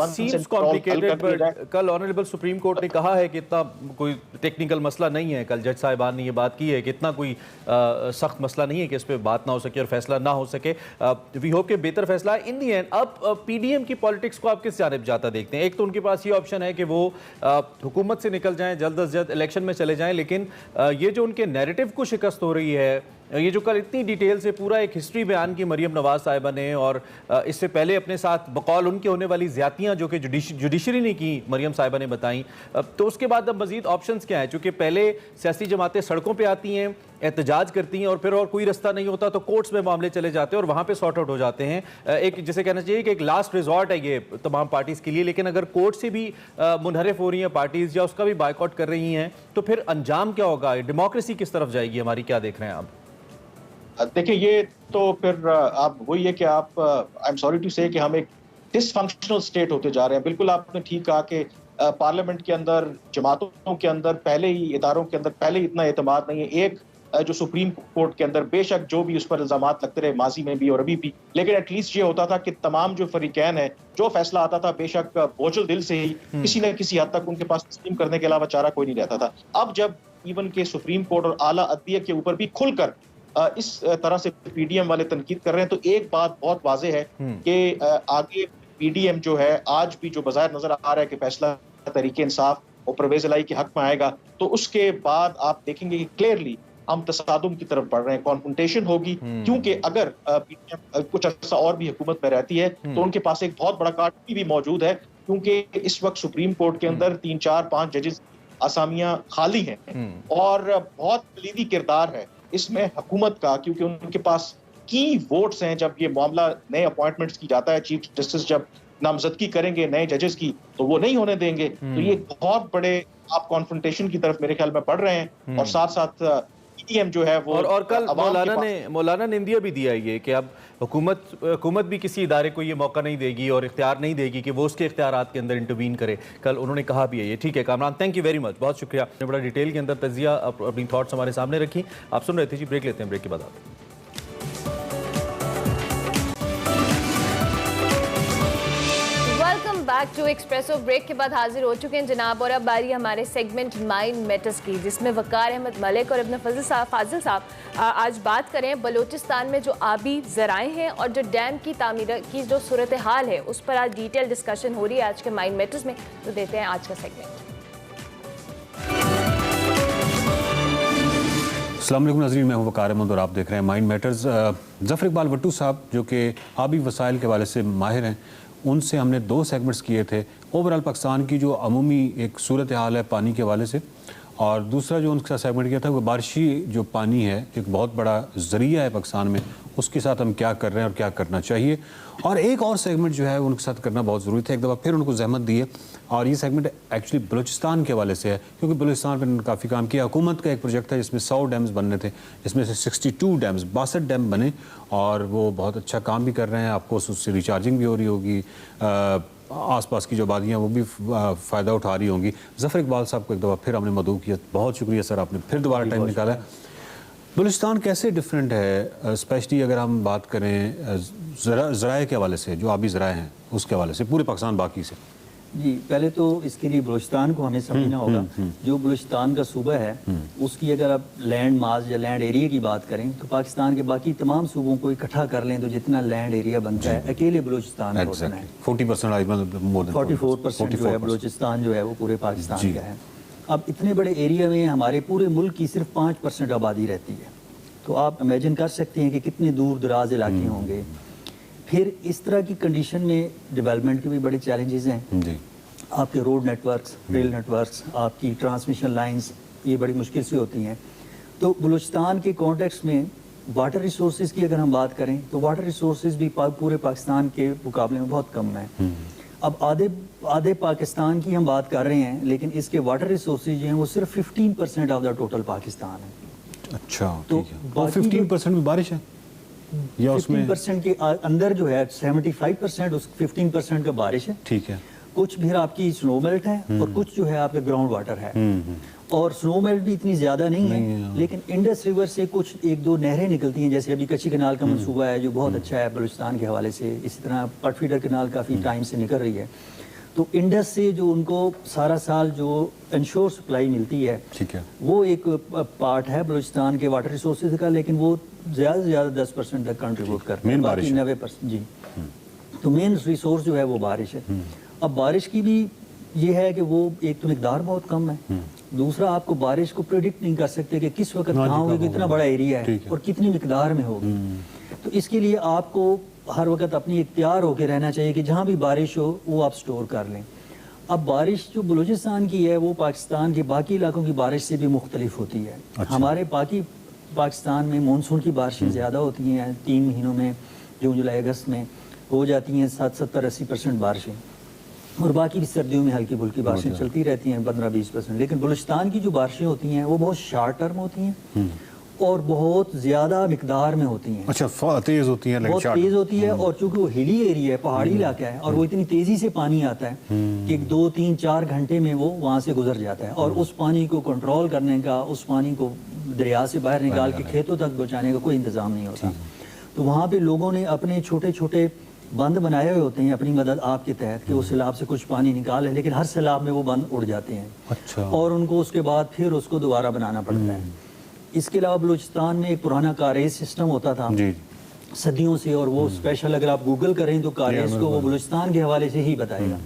कल ऑनरेबल सुप्रीम कोर्ट ने कहा है कि इतना कोई टेक्निकल मसला नहीं है। कल जज साहिबान ने ये बात की है कि इतना कोई सख्त मसला नहीं है कि इस पर बात ना हो सके और फैसला ना हो सके। वी होप के बेहतर फैसला है इन दी एंड। अब PDM की पॉलिटिक्स को आप किस जानिब जाता देखते हैं? एक तो उनके पास ये ऑप्शन है कि वो हुकूमत से निकल जाएं, जल्द अज जल्द इलेक्शन में चले जाएं, लेकिन ये जो उनके नैरेटिव को शिकस्त हो रही है, ये जो कल इतनी डिटेल से पूरा एक हिस्ट्री बयान की मरियम नवाज साहिबा ने, और इससे पहले अपने साथ बकौल उनके होने वाली ज़्यादतियाँ जो कि जुडिशरी ने की मरियम साहिबा ने बताई, तो उसके बाद अब मज़ीद ऑप्शंस क्या हैं? चूँकि पहले सियासी जमातें सड़कों पे आती हैं, एहतजाज करती हैं और फिर और कोई रास्ता नहीं होता तो कोर्ट्स में मामले चले जाते हैं और वहाँ पे सॉर्ट आउट हो जाते हैं। एक जिसे कहना चाहिए कि एक लास्ट रिजॉर्ट है ये तमाम पार्टीज़ के लिए, लेकिन अगर कोर्ट से भी मुनहरिफ हो रही हैं पार्टीज़ या उसका भी बायकॉट कर रही हैं तो फिर अंजाम क्या होगा? डेमोक्रेसी किस तरफ जाएगी हमारी? क्या देख रहे हैं आप? देखिए ये तो फिर आप वही है कि आप आई एम सॉरी टू से कि हम एक डिसफंक्शनल स्टेट होते जा रहे हैं। बिल्कुल आपने ठीक कहा कि पार्लियामेंट के अंदर, जमातों के अंदर पहले ही, इदारों के अंदर पहले ही इतना एतमाद नहीं है। एक जो सुप्रीम कोर्ट के अंदर बेशक जो भी उस पर इल्जामात लगते रहे माजी में भी और अभी भी, लेकिन एटलीस्ट ये होता था कि तमाम जो फरीकैन है, जो फैसला आता था बेशक बोझल दिल से ही किसी न किसी हद तक उनके पास तस्लीम करने के अलावा चारा कोई नहीं रहता था। अब जब इवन के सुप्रीम कोर्ट और आला अदलिया के ऊपर भी खुलकर इस तरह से PDM वाले तनकीद कर रहे हैं, तो एक बात बहुत वाज़ेह है कि आगे PDM जो है आज भी जो बज़ाहिर नजर आ रहा है कि फैसला तहरीक इंसाफ और परवेज अलाई के हक में आएगा, तो उसके बाद आप देखेंगे कि क्लियरली हम तसादुम की तरफ बढ़ रहे हैं, कॉन्फ्रंटेशन होगी। क्योंकि अगर PDM कुछ अर्सा और भी हुकूमत में रहती है तो उनके पास एक बहुत बड़ा कार्ड भी मौजूद है, क्योंकि इस वक्त सुप्रीम कोर्ट के अंदर 3, 4, 5 जजेस आसामियां खाली हैं और बहुत कलीदी किरदार है इसमें हुकूमत का, क्योंकि उनके पास की वोट्स हैं। जब ये मामला नए अपॉइंटमेंट्स की जाता है, चीफ जस्टिस जब नामजदगी करेंगे नए जजेस की तो वो नहीं होने देंगे। तो ये बहुत बड़े आप कॉन्फ्रंटेशन की तरफ मेरे ख्याल में बढ़ रहे हैं और साथ साथ PDM जो है वो और कल मौलाना ने इंदिया भी दिया ये कि अब हुकूमत भी किसी इदारे को ये मौका नहीं देगी और इख्तियार नहीं देगी कि वो उसके इख्तियारात के अंदर इंटरवीन करे। कल उन्होंने कहा भी है ये। ठीक है Kamran, thank you very much, बहुत शुक्रिया। आपने बड़ा डिटेल के अंदर तजिया अपनी थॉट्स हमारे सामने रखी। आप सुन रहे थे जी, ब्रेक लेते हैं, ब्रेक के बाद आते हैं। Back to espresso. ब्रेक के बाद हाजिर हो चुके हैं जनाब, और अब बारी हमारे सेगमेंट माइंड मैटर्स की, जिसमें वकार अहमद मलिक और अपना फाजिल साहब आज बात करें बलूचिस्तान में जो आबी ज़राए हैं और जो डैम की तामीर की जो सूरत हाल है उस पर आज डिटेल डिस्कशन हो रही है आज के माइंड मैटर्स में। तो देते हैं आज का सेगमेंट। अस्सलाम वालेकुम नाज़रीन, मैं हूं वकार अहमद और आप देख रहे हैं माइंड मैटर्स। ज़फ़र इकबाल भट्टू साहब जो कि आबी वसाइल के हवाले से माहिर हैं, उनसे हमने 2 सेगमेंट्स किए थे। ओवरऑल पाकिस्तान की जो अमूमी एक सूरत हाल है पानी के हवाले से, और दूसरा जो उनका सेगमेंट किया था वो बारिशी जो पानी है एक बहुत बड़ा ज़रिया है पाकिस्तान में, उसके साथ हम क्या कर रहे हैं और क्या करना चाहिए। और एक और सेगमेंट जो है उनके साथ करना बहुत ज़रूरी था, एक दफ़ा फिर उनको जहमत दी है, और ये सेगमेंट एक्चुअली बलूचिस्तान के हवाले से है, क्योंकि बलूचिस्तान पर उन्होंने काफ़ी काम किया। हुकूमत का एक प्रोजेक्ट था जिसमें 100 डैम्स बनने थे, इसमें से 62 डैम्स 62 डैम बने, और वो बहुत अच्छा काम भी कर रहे हैं। आपको उससे रिचार्जिंग भी हो रही होगी, आसपास की जो आबादियाँ वो भी फ़ायदा उठा रही होंगी। ज़फ़र इकबाल साहब को एक दफ़ा फिर हमने मदऊ किया, बहुत शुक्रिया सर, आपने फिर दोबारा टाइम निकाला। बलूचिस्तान कैसे डिफरेंट है, स्पेशली अगर हम बात करें ज़राए के हवाले से, जो आबी ज़राए हैं उसके हवाले से, पूरे पाकिस्तान बाकी से? जी, पहले तो इसके लिए बलूचिस्तान को हमें समझना होगा। जो बलूचिस्तान का सूबा है उसकी अगर आप लैंड मास या लैंड एरिया की बात करें तो पाकिस्तान के बाकी तमाम सूबों को इकट्ठा कर लें तो जितना लैंड एरिया बनता है अकेले बलूचिस्तान का होता है 40%, 44% जो है बलूचिस्तान जो है वो पूरे पाकिस्तान का है। अब इतने बड़े एरिया में हमारे पूरे मुल्क की सिर्फ 5% आबादी रहती है, तो आप इमेजिन कर सकते हैं कि कितने दूर दराज इलाके होंगे। फिर इस तरह की कंडीशन में डेवलपमेंट के भी बड़े चैलेंजेस हैं। आपके रोड नेटवर्क्स, रेल नेटवर्क्स, आपकी ट्रांसमिशन लाइंस, ये बड़ी मुश्किल से होती हैं। तो बलूचिस्तान के कॉन्टेक्स्ट में वाटर रिसोर्सेज की अगर हम बात करें तो वाटर रिसोर्सेज भी पूरे पाकिस्तान के मुकाबले में बहुत कम है। अब आधे पाकिस्तान की हम बात कर रहे हैं, लेकिन इसके वाटर रिसोर्सेज जो हैं वो सिर्फ 15% ऑफ द टोटल पाकिस्तान है। अच्छा, तो 15% में बारिश है या उसमें 15% के अंदर जो है 75% उस 15% का बारिश है। ठीक है। कुछ फिर आपकी स्नो मेल्ट है और कुछ जो है आपके ग्राउंड वाटर है। और स्नो मेल्ट भी इतनी ज्यादा नहीं है, लेकिन इंडस रिवर से कुछ 1-2 नहरें निकलती हैं, जैसे अभी कच्ची कनाल का मंसूबा है जो बहुत अच्छा है बलूचिस्तान के हवाले से। इसी तरह पटफीडर कनाल काफ़ी टाइम से निकल रही है। तो इंडस से जो उनको सारा साल जो इंश्योर सप्लाई मिलती है, ठीक है, वो एक पार्ट है बलूचिस्तान के वाटर रिसोर्सेज का, लेकिन वो ज़्यादा से ज़्यादा 10% तक कंट्रीब्यूट करते हैं, बाकी 90%। जी, तो मेन रिसोर्स जो है वो बारिश है। अब बारिश की भी ये है कि वो एक तो मिकदार बहुत कम है, दूसरा आपको बारिश को प्रेडिक्ट नहीं कर सकते कि किस वक्त कहाँ होगी, कितना बड़ा एरिया है और कितनी मिकदार में होगी। तो इसके लिए आपको हर वक्त अपनी तैयार होकर रहना चाहिए कि जहाँ भी बारिश हो वो आप स्टोर कर लें। अब बारिश जो बलूचिस्तान की है वो पाकिस्तान के बाकी इलाकों की बारिश से भी मुख्तलिफ होती है। अच्छा। हमारे बाकी पाकिस्तान में मानसून की बारिशें ज़्यादा होती हैं, 3 महीनों में जून जुलाई अगस्त में हो जाती हैं 70-80% बारिशें, और बाकी भी सर्दियों में हल्की फुल्की बारिशें चलती रहती हैं 15-20%। लेकिन बलूचिस्तान की जो बारिशें होती हैं वो बहुत शार्ट टर्म होती हैं और बहुत ज़्यादा मिकदार में होती हैं। अच्छा, तेज़ होती हैं, बहुत तेज़ होती है। और चूँकि वो हिली एरिया है, पहाड़ी इलाका है, और वो इतनी तेज़ी से पानी आता है कि 2-3-4 घंटे में वो वहाँ से गुजर जाता है, और उस पानी को कंट्रोल करने का, उस पानी को दरिया से बाहर निकाल के खेतों तक पहुँचाने का कोई इंतज़ाम नहीं होता। तो वहाँ पर लोगों ने अपने छोटे छोटे बंद बनाए हुए होते हैं अपनी मदद आपके तहत कि उस सैलाब से कुछ पानी निकाले, लेकिन हर सैलाब में वो बंद उड़ जाते हैं। अच्छा। और उनको उसके बाद फिर उसको दोबारा बनाना पड़ता है। इसके अलावा बलूचिस्तान में एक पुराना कारेज सिस्टम होता था सदियों से, और वो स्पेशल अगर आप गूगल करें तो कारेज को वो बलूचिस्तान के हवाले से ही बताएगा।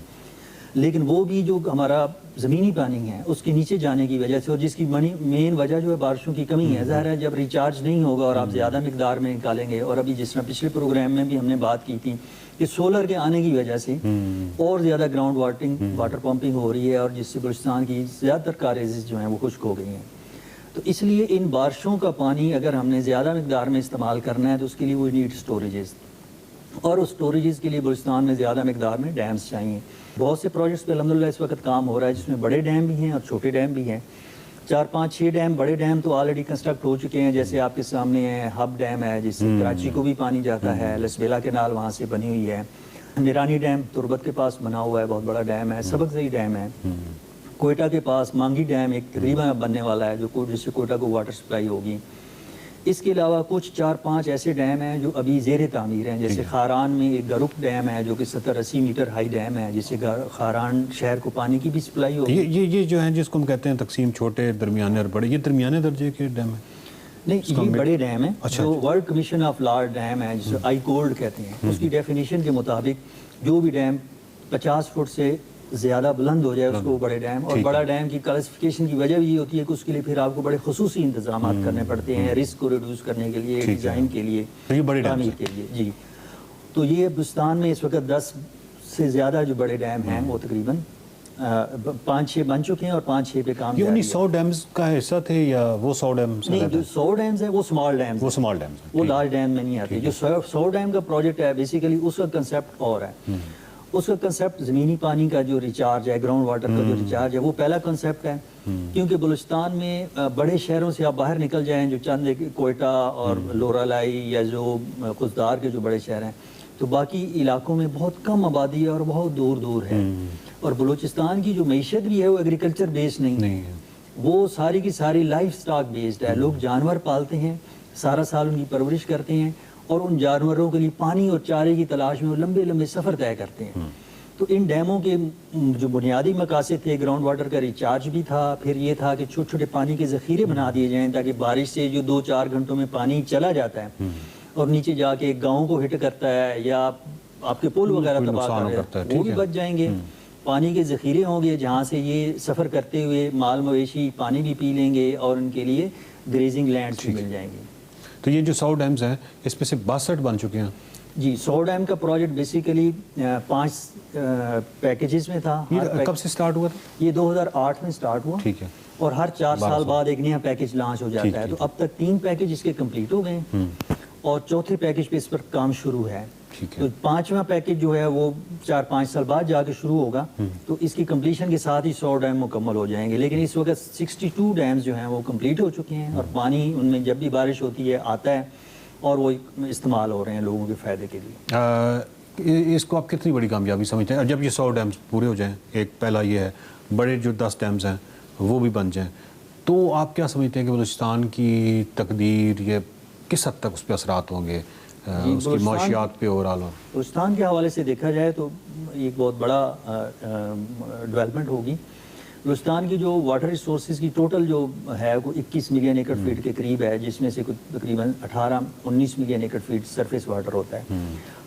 लेकिन वो भी जो हमारा ज़मीनी पानी है उसके नीचे जाने की वजह से, और जिसकी मेन वजह जो है बारिशों की कमी है, ज़ाहिर है जब रिचार्ज नहीं होगा और आप ज़्यादा मिकदार में निकालेंगे। और अभी जिस तरह पिछले प्रोग्राम में भी हमने बात की थी कि सोलर के आने की वजह से और ज़्यादा ग्राउंड वाटर पंपिंग हो रही है, और जिससे बलूचिस्तान की ज़्यादातर कारेजेस जो हैं वो खुश्क हो गई हैं। तो इसलिए इन बारिशों का पानी अगर हमने ज़्यादा मिकदार में इस्तेमाल करना है तो उसके लिए वो नीड स्टोरेजेस, और उस स्टोरेजेस के लिए बलूचिस्तान में ज़्यादा मिकदार में डैम्स चाहिए। बहुत से प्रोजेक्ट्स पे अल्हम्दुलिल्लाह इस वक्त काम हो रहा है, जिसमें बड़े डैम भी हैं और छोटे डैम भी हैं। 4-5-6 डैम, बड़े डैम तो ऑलरेडी कंस्ट्रक्ट हो चुके हैं, जैसे आपके सामने है हब डैम है जिससे कराची को भी पानी जाता है, लसबेला केनाल वहाँ से बनी हुई है, निरानी डैम तुरबत के पास बना हुआ है, बहुत बड़ा डैम है, सबकजई डैम है, कोयटा के पास मांगी डैम एक तकरीबन बनने वाला है जो जिससे कोयटा को वाटर सप्लाई होगी। इसके अलावा कुछ 4-5 ऐसे डैम हैं जो अभी ज़ेर तामीर हैं, जैसे खारान में एक गरुक डैम है जो कि 70-80 मीटर हाई डैम है, जिससे खारान शहर को पानी की भी सप्लाई होगी। ये जो है जिसको हम कहते हैं तकसीम छोटे, दरमियाने और बड़े, ये दरमियाने दर्जे के डैम है? नहीं, ये बड़े डैम है। अच्छा, जो world commission of large dam है, जिसे आई कोल्ड कहते हैं, उसकी डेफिनेशन के मुताबिक जो भी डैम 50 फुट से ज़्यादा बुलंद हो जाए उसको बड़े डैम। और बड़ा डैम की क्लासिफिकेशन की वजह ये होती है कि उसके लिए फिर आपको बड़े खुसूसी इंतजाम करने पड़ते हैं, रिस्क को रिड्यूस करने के लिए, डिज़ाइन के लिए, तामीर के लिए। जी, तो ये हिंदुस्तान में इस वक्त 10 से ज़्यादा जो बड़े डैम हैं वो तकरीबन 5-6 बन चुके हैं और 5-6 पे काम। ये 100 डैम्स का हिस्सा थे या वो 100 डैम्स? नहीं, जो 100 डैम्स है वो स्मॉल डैम्स, वो लार्ज डैम में नहीं आते। जो 100 डैम का प्रोजेक्ट है बेसिकली उसका कंसेप्ट और है। उसका कंसेप्ट ज़मीनी पानी का जो रिचार्ज है, ग्राउंड वाटर का जो रिचार्ज है, वो पहला कंसेप्ट है। क्योंकि बलूचिस्तान में बड़े शहरों से आप बाहर निकल जाएं, जो चंद कोयटा और लोरालाई या जो खुजदार के जो बड़े शहर हैं, तो बाकी इलाकों में बहुत कम आबादी है और बहुत दूर दूर है। और बलूचिस्तान की जो मईशत भी है वो एग्रीकल्चर बेस्ड नहीं है, वो सारी की सारी लाइफ स्टॉक बेस्ड है। लोग जानवर पालते हैं, सारा साल उनकी परवरिश करते हैं और उन जानवरों के लिए पानी और चारे की तलाश में वो लंबे लंबे सफ़र तय करते हैं। तो इन डैमों के जो बुनियादी मकासद थे, ग्राउंड वाटर का रिचार्ज भी था, फिर ये था कि छोटे छोटे पानी के ज़ख़ीरे बना दिए जाएँ ताकि बारिश से जो 2-4 घंटों में पानी चला जाता है और नीचे जाके गाँव को हिट करता है या आपके पुल वगैरह तबाह करता है, वो भी बच जाएंगे। पानी के ज़ख़ीरे होंगे जहाँ से ये सफ़र करते हुए माल मवेशी पानी भी पी लेंगे और उनके लिए ग्रेजिंग लैंड्स भी मिल जाएंगे। तो ये जो 100 डैम्स हैं इसमें से 62 बन चुके हैं। जी, 100 डैम का प्रोजेक्ट बेसिकली 5 पैकेजेस में था। कब से स्टार्ट हुआ था? ये 2008 में स्टार्ट हुआ। ठीक है। और हर 4 साल बाद एक नया पैकेज लॉन्च हो जाता है। तो अब तक 3 पैकेज इसके कंप्लीट हो गए और चौथे पैकेज पे इस पर काम शुरू है। तो 5वां पैकेज जो है वो 4-5 साल बाद जाके शुरू होगा। तो इसकी कंप्लीशन के साथ ही 100 डैम मुकम्मल हो जाएंगे। लेकिन इस वक्त 62 डैम्स जो हैं वो कंप्लीट हो चुके हैं और पानी उनमें जब भी बारिश होती है आता है और वो इस्तेमाल हो रहे हैं लोगों के फ़ायदे के लिए। इसको आप कितनी बड़ी कामयाबी समझते हैं? और जब ये 100 डैम्स पूरे हो जाएं, एक पहला ये है, बड़े जो 10 डैम्स हैं वो भी बन जाएं, तो आप क्या समझते हैं कि बलूचिस्तान की तकदीर ये किस हद तक उस पर असरात होंगे, उसकी माशियात पे ओवरऑल? बलूचिस्तान के हवाले से देखा जाए तो एक बहुत बड़ा डेवलपमेंट होगी। बलूचिस्तान की जो वाटर रिसोर्सेज की टोटल जो है वो 21 मिलियन एकड़ फीट के करीब है, जिसमें से कुछ तकरीबन 18-19 मिलियन एकड़ फीट सरफेस वाटर होता है।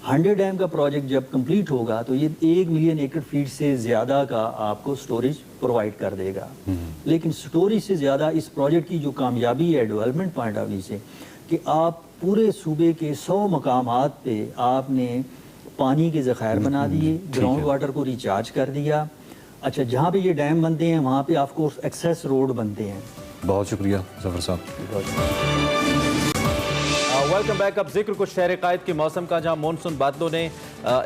100 डैम का प्रोजेक्ट जब कंप्लीट होगा तो ये 1 मिलियन एकड़ फीट से ज़्यादा का आपको स्टोरेज प्रोवाइड कर देगा। लेकिन स्टोरेज से ज़्यादा इस प्रोजेक्ट की जो कामयाबी है डेवलपमेंट पॉइंट ऑफ व्यू से, कि आप पूरे सूबे के 100 मकामात पे आपने पानी के ज़खायर बना दिए, ग्राउंड वाटर को रिचार्ज कर दिया। अच्छा, जहाँ पे ये डैम बनते हैं वहाँ पे आपको एक्सेस रोड बनते हैं। बहुत शुक्रिया जफर साहब। Welcome back. अब जिक्र कुछ शहर कायद के मौसम का, जहाँ मानसून बादलों ने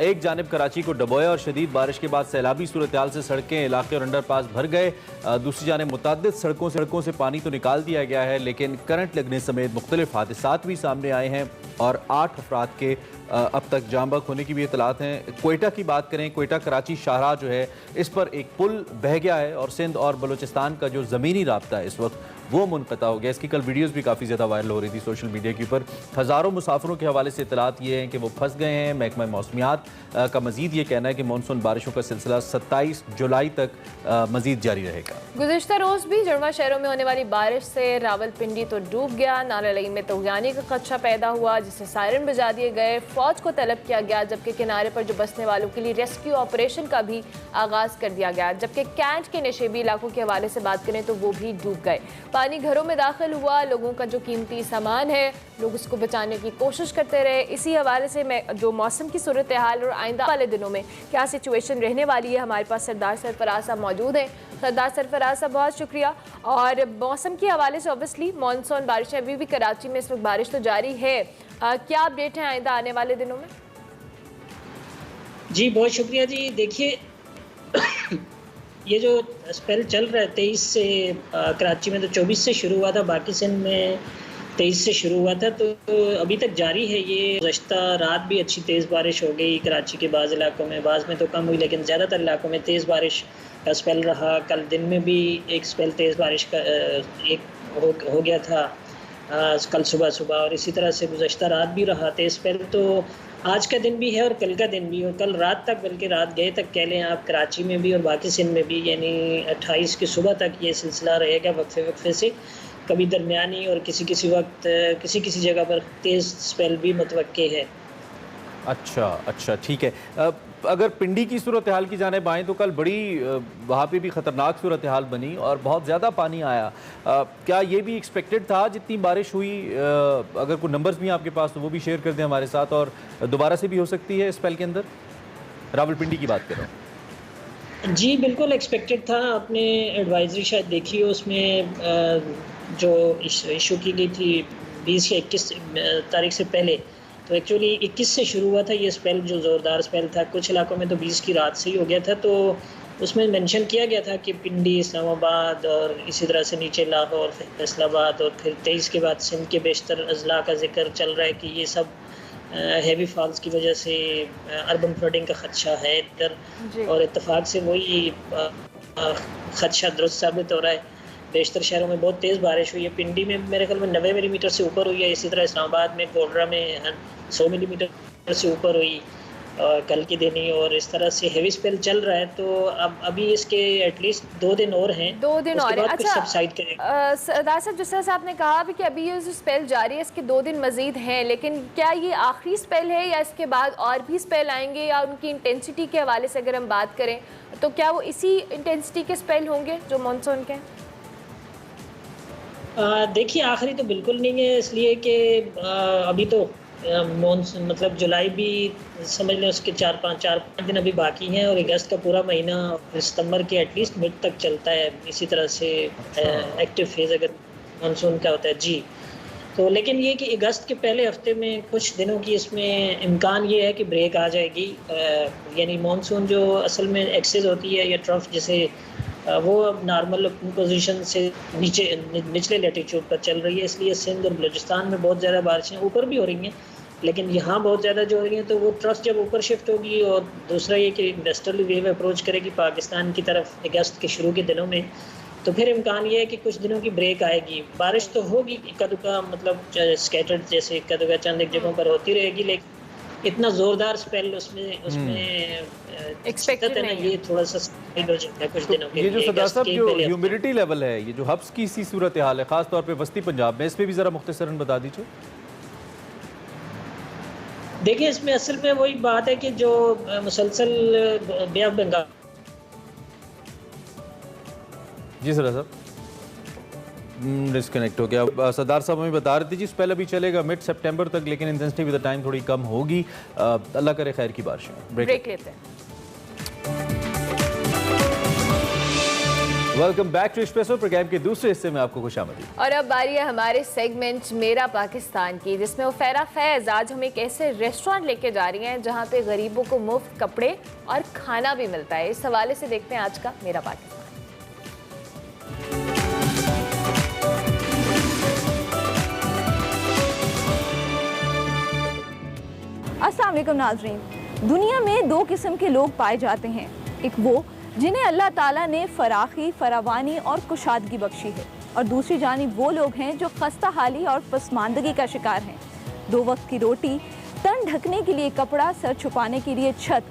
एक जानिब कराची को डबोया और शदीद बारिश के बाद सैलाबी सूरत हाल से सड़कें, इलाके और अंडरपास भर गए। दूसरी जानिब मुतअद्दिद सड़कों से पानी तो निकाल दिया गया है, लेकिन करंट लगने समेत मुख्तलिफ हादसात भी सामने आए हैं और 8 अफराद के अब तक जाम बहक होने की भी इतलात हैं। कोयटा की बात करें, कोयटा कराची शाहराह जो है इस पर एक पुल बह गया है और सिंध और बलूचिस्तान का जो ज़मीनी राब्ता है इस वक्त वो मुनक़ता हो गया। इसकी कल वीडियोज़ भी काफ़ी ज़्यादा वायरल हो रही थी सोशल मीडिया के ऊपर। हज़ारों मुसाफिरों के हवाले से इतलात ये हैं कि वो फंस गए हैं। महकमा मौसमियात का मज़ीद ये कहना है कि मानसून बारिशों का सिलसिला 27 जुलाई तक मज़ीद जारी रहेगा। गुज़िश्ता रोज़ भी जुड़वा शहरों में होने वाली बारिश से रावलपिंडी तो डूब गया। नालालई में तगयानी का खदशा पैदा हुआ, जिससे सायरन बजा दिए गए, फौज को तलब किया गया, जबकि किनारे पर जो बसने वालों के लिए रेस्क्यू ऑपरेशन का भी आगाज़ कर दिया गया। जबकि कैंट के नशेबी इलाकों के हवाले से बात करें तो वो भी डूब गए। पानी घरों में दाखिल हुआ, लोगों का जो कीमती सामान है लोग उसको बचाने की कोशिश करते रहे। इसी हवाले से मैं जो मौसम की सूरत हाल और आइंदा वाले दिनों में क्या सिचुएशन रहने वाली है, हमारे पास सरदार सरफराज साहब मौजूद हैं। सरदार सरफराज साहब बहुत शुक्रिया। और मौसम के हवाले से ऑब्वियसली मानसून बारिशें अभी भी कराची में इस वक्त बारिश तो जारी है, क्या अपडेट है आइंदा आने वाले दिनों में? जी बहुत शुक्रिया जी। देखिए ये जो स्पेल चल रहा है 23 से कराची में तो 24 से शुरू हुआ था, बाकी सिंध में 23 से शुरू हुआ था, तो अभी तक जारी है। ये गुज़श्ता रात भी अच्छी तेज़ बारिश हो गई कराची के बाज़ इलाकों में, बाज़ में तो कम हुई लेकिन ज़्यादातर इलाकों में तेज़ बारिश का स्पेल रहा। कल दिन में भी एक स्पेल तेज़ बारिश का एक हो गया था कल सुबह और इसी तरह से गुज़श्ता रात भी रहा तेज़ स्पेल। तो आज का दिन भी है और कल का दिन भी, और कल रात तक, बल्कि रात गए तक कह लें आप, कराची में भी और बाकी सिंध में भी, यानी 28 की सुबह तक ये सिलसिला रहेगा वक्फे से, कभी दरमियानी और किसी वक्त किसी जगह पर तेज़ स्पेल भी मुतवक्के है। अच्छा, ठीक है। अगर पिंडी की सूरत हाल की जाने आएँ तो कल बड़ी वहाँ पे भी ख़तरनाक सूरत हाल बनी और बहुत ज़्यादा पानी आया। क्या ये भी एक्सपेक्टेड था जितनी बारिश हुई? अगर कोई नंबर्स भी आपके पास तो वो भी शेयर कर दें हमारे साथ, और दोबारा से भी हो सकती है स्पेल के अंदर? रावलपिंडी की बात कर रहा हूँ। जी बिल्कुल एक्सपेक्टेड था। आपने एडवाइजरी शायद देखी हो, उसमें जो इशू की गई थी 20 या 21 तारीख से पहले, तो एक्चुअली 21 से शुरू हुआ था ये स्पेल, जो ज़ोरदार स्पेल था। कुछ इलाकों में तो 20 की रात से ही हो गया था। तो उसमें मेंशन किया गया था कि पिंडी, इस्लामाबाद और इसी तरह से नीचे लाहौर, फैसलाबाद, और फिर 23 के बाद सिंध के बेशतर अजला का जिक्र चल रहा है कि ये सब हैवी फॉल्स की वजह से अर्बन फ्लडिंग का ख़दशा है इधर, और इत्तेफाक से वही ख़दशा दुरुस्त साबित हो रहा है। बेशतर शहरों में बहुत तेज़ बारिश हुई है। पिंडी में मेरे ख्याल में 90 मिलीमीटर से ऊपर हुई है। इसी तरह इस्लामाबाद में, गोलरा में 100 मिलीमीटर से ऊपर हुई कल के दिन ही, और इस तरह से हेवी स्पेल चल रहा है। तो अब अभी इसके एटलीस्ट 2 दिन और हैं, 2 दिन और। अच्छा सबसाइड करेगा। सरदार साहब, जिस तरह से आपने कहा भी कि अभी ये जो स्पेल जारी है इसके 2 दिन मजीद हैं, लेकिन क्या ये आखिरी स्पेल है या इसके बाद और भी स्पेल आएंगे? या उनकी इंटेंसिटी के हवाले से अगर हम बात करें तो क्या वो इसी इंटेंसिटी के स्पेल होंगे जो मानसून के? देखिए आखिरी तो बिल्कुल नहीं है, इसलिए कि अभी तो मानसून मतलब जुलाई भी समझ लें उसके 4-5 दिन अभी बाकी हैं, और अगस्त का पूरा महीना सितंबर के एटलीस्ट मिड तक चलता है। इसी तरह से एक्टिव फेज़ अगर मानसून का होता है जी। तो लेकिन ये कि अगस्त के पहले हफ्ते में कुछ दिनों की इसमें इम्कान ये है कि ब्रेक आ जाएगी। यानी मानसून जो असल में एक्सेस होती है या ट्रफ जिसे, वो अब नॉर्मल पोजीशन से निचले लैटिट्यूड पर चल रही है, इसलिए सिंध और बलूचिस्तान में बहुत ज़्यादा बारिशें ऊपर भी हो रही हैं, लेकिन यहाँ बहुत ज़्यादा जो हो रही हैं। तो वो ट्रफ जब ऊपर शिफ्ट होगी, और दूसरा ये कि वेस्टर्ली वेव अप्रोच करेगी पाकिस्तान की तरफ अगस्त के शुरू के दिनों में, तो फिर इम्कान ये है कि कुछ दिनों की ब्रेक आएगी। बारिश तो होगी इक्का दुक्का, मतलब स्कैटर्ड जैसे इक्का दुक्का चंद एक जगहों पर होती रहेगी, लेकिन इतना जोरदार स्पेल उसमें एक्सपेक्टेड है ना, ये थोड़ा सा हो जाता है कुछ दिनों के लिए। ये जो सरदार साहब जो ह्यूमिडिटी लेवल है, ये जो हब्स की सी सूरत हाल है खास तौर पे वस्ती पंजाब में, इस पे भी जरा मुख्तसरन बता दीजिए। देखिए इसमें असल में वही बात है कि जो मुसलसल बे ऑफ बंगाल। जी सरदार साहब डिस्कनेक्ट हो गया। सरदार साहब हमें बता रहे थे जी स्पेल अभी चलेगा मिड सितंबर तक, लेकिन इंटेंसिटी विद द टाइम थोड़ी कम होगी। अल्लाह करे खैर की बारिश। ब्रेक लेते हैं। Welcome back to espresso. Program के दूसरे हिस्से में आपको खुशामदीद। और अब बारी है हमारे सेगमेंट मेरा पाकिस्तान की, जिसमें उफैरा फैज आज हमें एक ऐसे रेस्टोरेंट लेके जा रही हैं जहां पे गरीबों को मुफ्त कपड़े और खाना भी मिलता है। इस हवाले से देखते हैं आज का मेरा पाकिस्तान। अस्सलाम वालेकुम नाज़रीन। दुनिया में 2 किस्म के लोग पाए जाते हैं, एक वो जिन्हें अल्लाह ताला ने फराखी, फरावानी और कुशादगी बख्शी है, और दूसरी जानिब वो लोग हैं जो खस्ता हाली और पसमानदगी का शिकार हैं। 2 वक्त की रोटी, तन ढकने के लिए कपड़ा, सर छुपाने के लिए छत,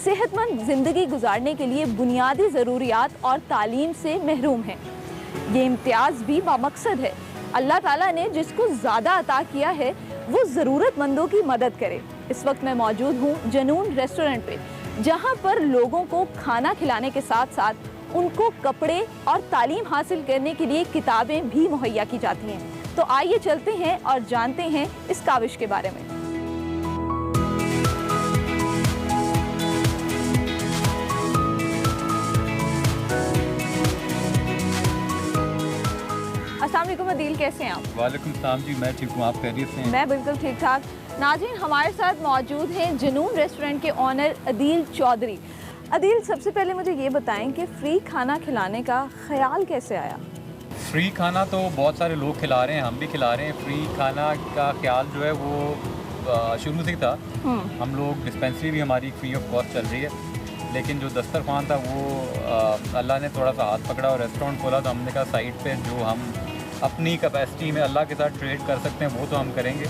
सेहतमंद ज़िंदगी गुजारने के लिए बुनियादी ज़रूरियात और तालीम से महरूम हैं। ये इम्तियाज़ भी बामकसद है। अल्लाह ताला ने जिसको ज़्यादा अता किया है वो ज़रूरतमंदों की मदद करे। इस वक्त मैं मौजूद हूँ जनून रेस्टोरेंट पे, जहाँ पर लोगों को खाना खिलाने के साथ साथ उनको कपड़े और तालीम हासिल करने के लिए किताबें भी मुहैया की जाती हैं। तो आइए चलते हैं और जानते हैं इस काविश के बारे में। अस्सलाम वालेकुम अदील, कैसे हैं आप? वालेकुम सलाम जी, मैं ठीक हूँ, आप खैरियत से हैं? मैं बिल्कुल ठीक ठाक। नाज़रीन, हमारे साथ मौजूद हैं जनून रेस्टोरेंट के ऑनर अदील चौधरी। अदील, सबसे पहले मुझे ये बताएं कि फ्री खाना खिलाने का ख्याल कैसे आया? फ्री खाना तो बहुत सारे लोग खिला रहे हैं, हम भी खिला रहे हैं। फ्री खाना का ख्याल जो है वो शुरू से था। हम लोग डिस्पेंसरी भी हमारी फ्री ऑफ कॉस्ट चल रही है, लेकिन जो दस्तरखान था वो अल्लाह ने थोड़ा सा हाथ पकड़ा और रेस्टोरेंट खोला, तो हमने कहा साइड पे जो हम अपनी कैपेसिटी में अल्लाह के साथ ट्रेड कर सकते हैं वो तो हम करेंगे,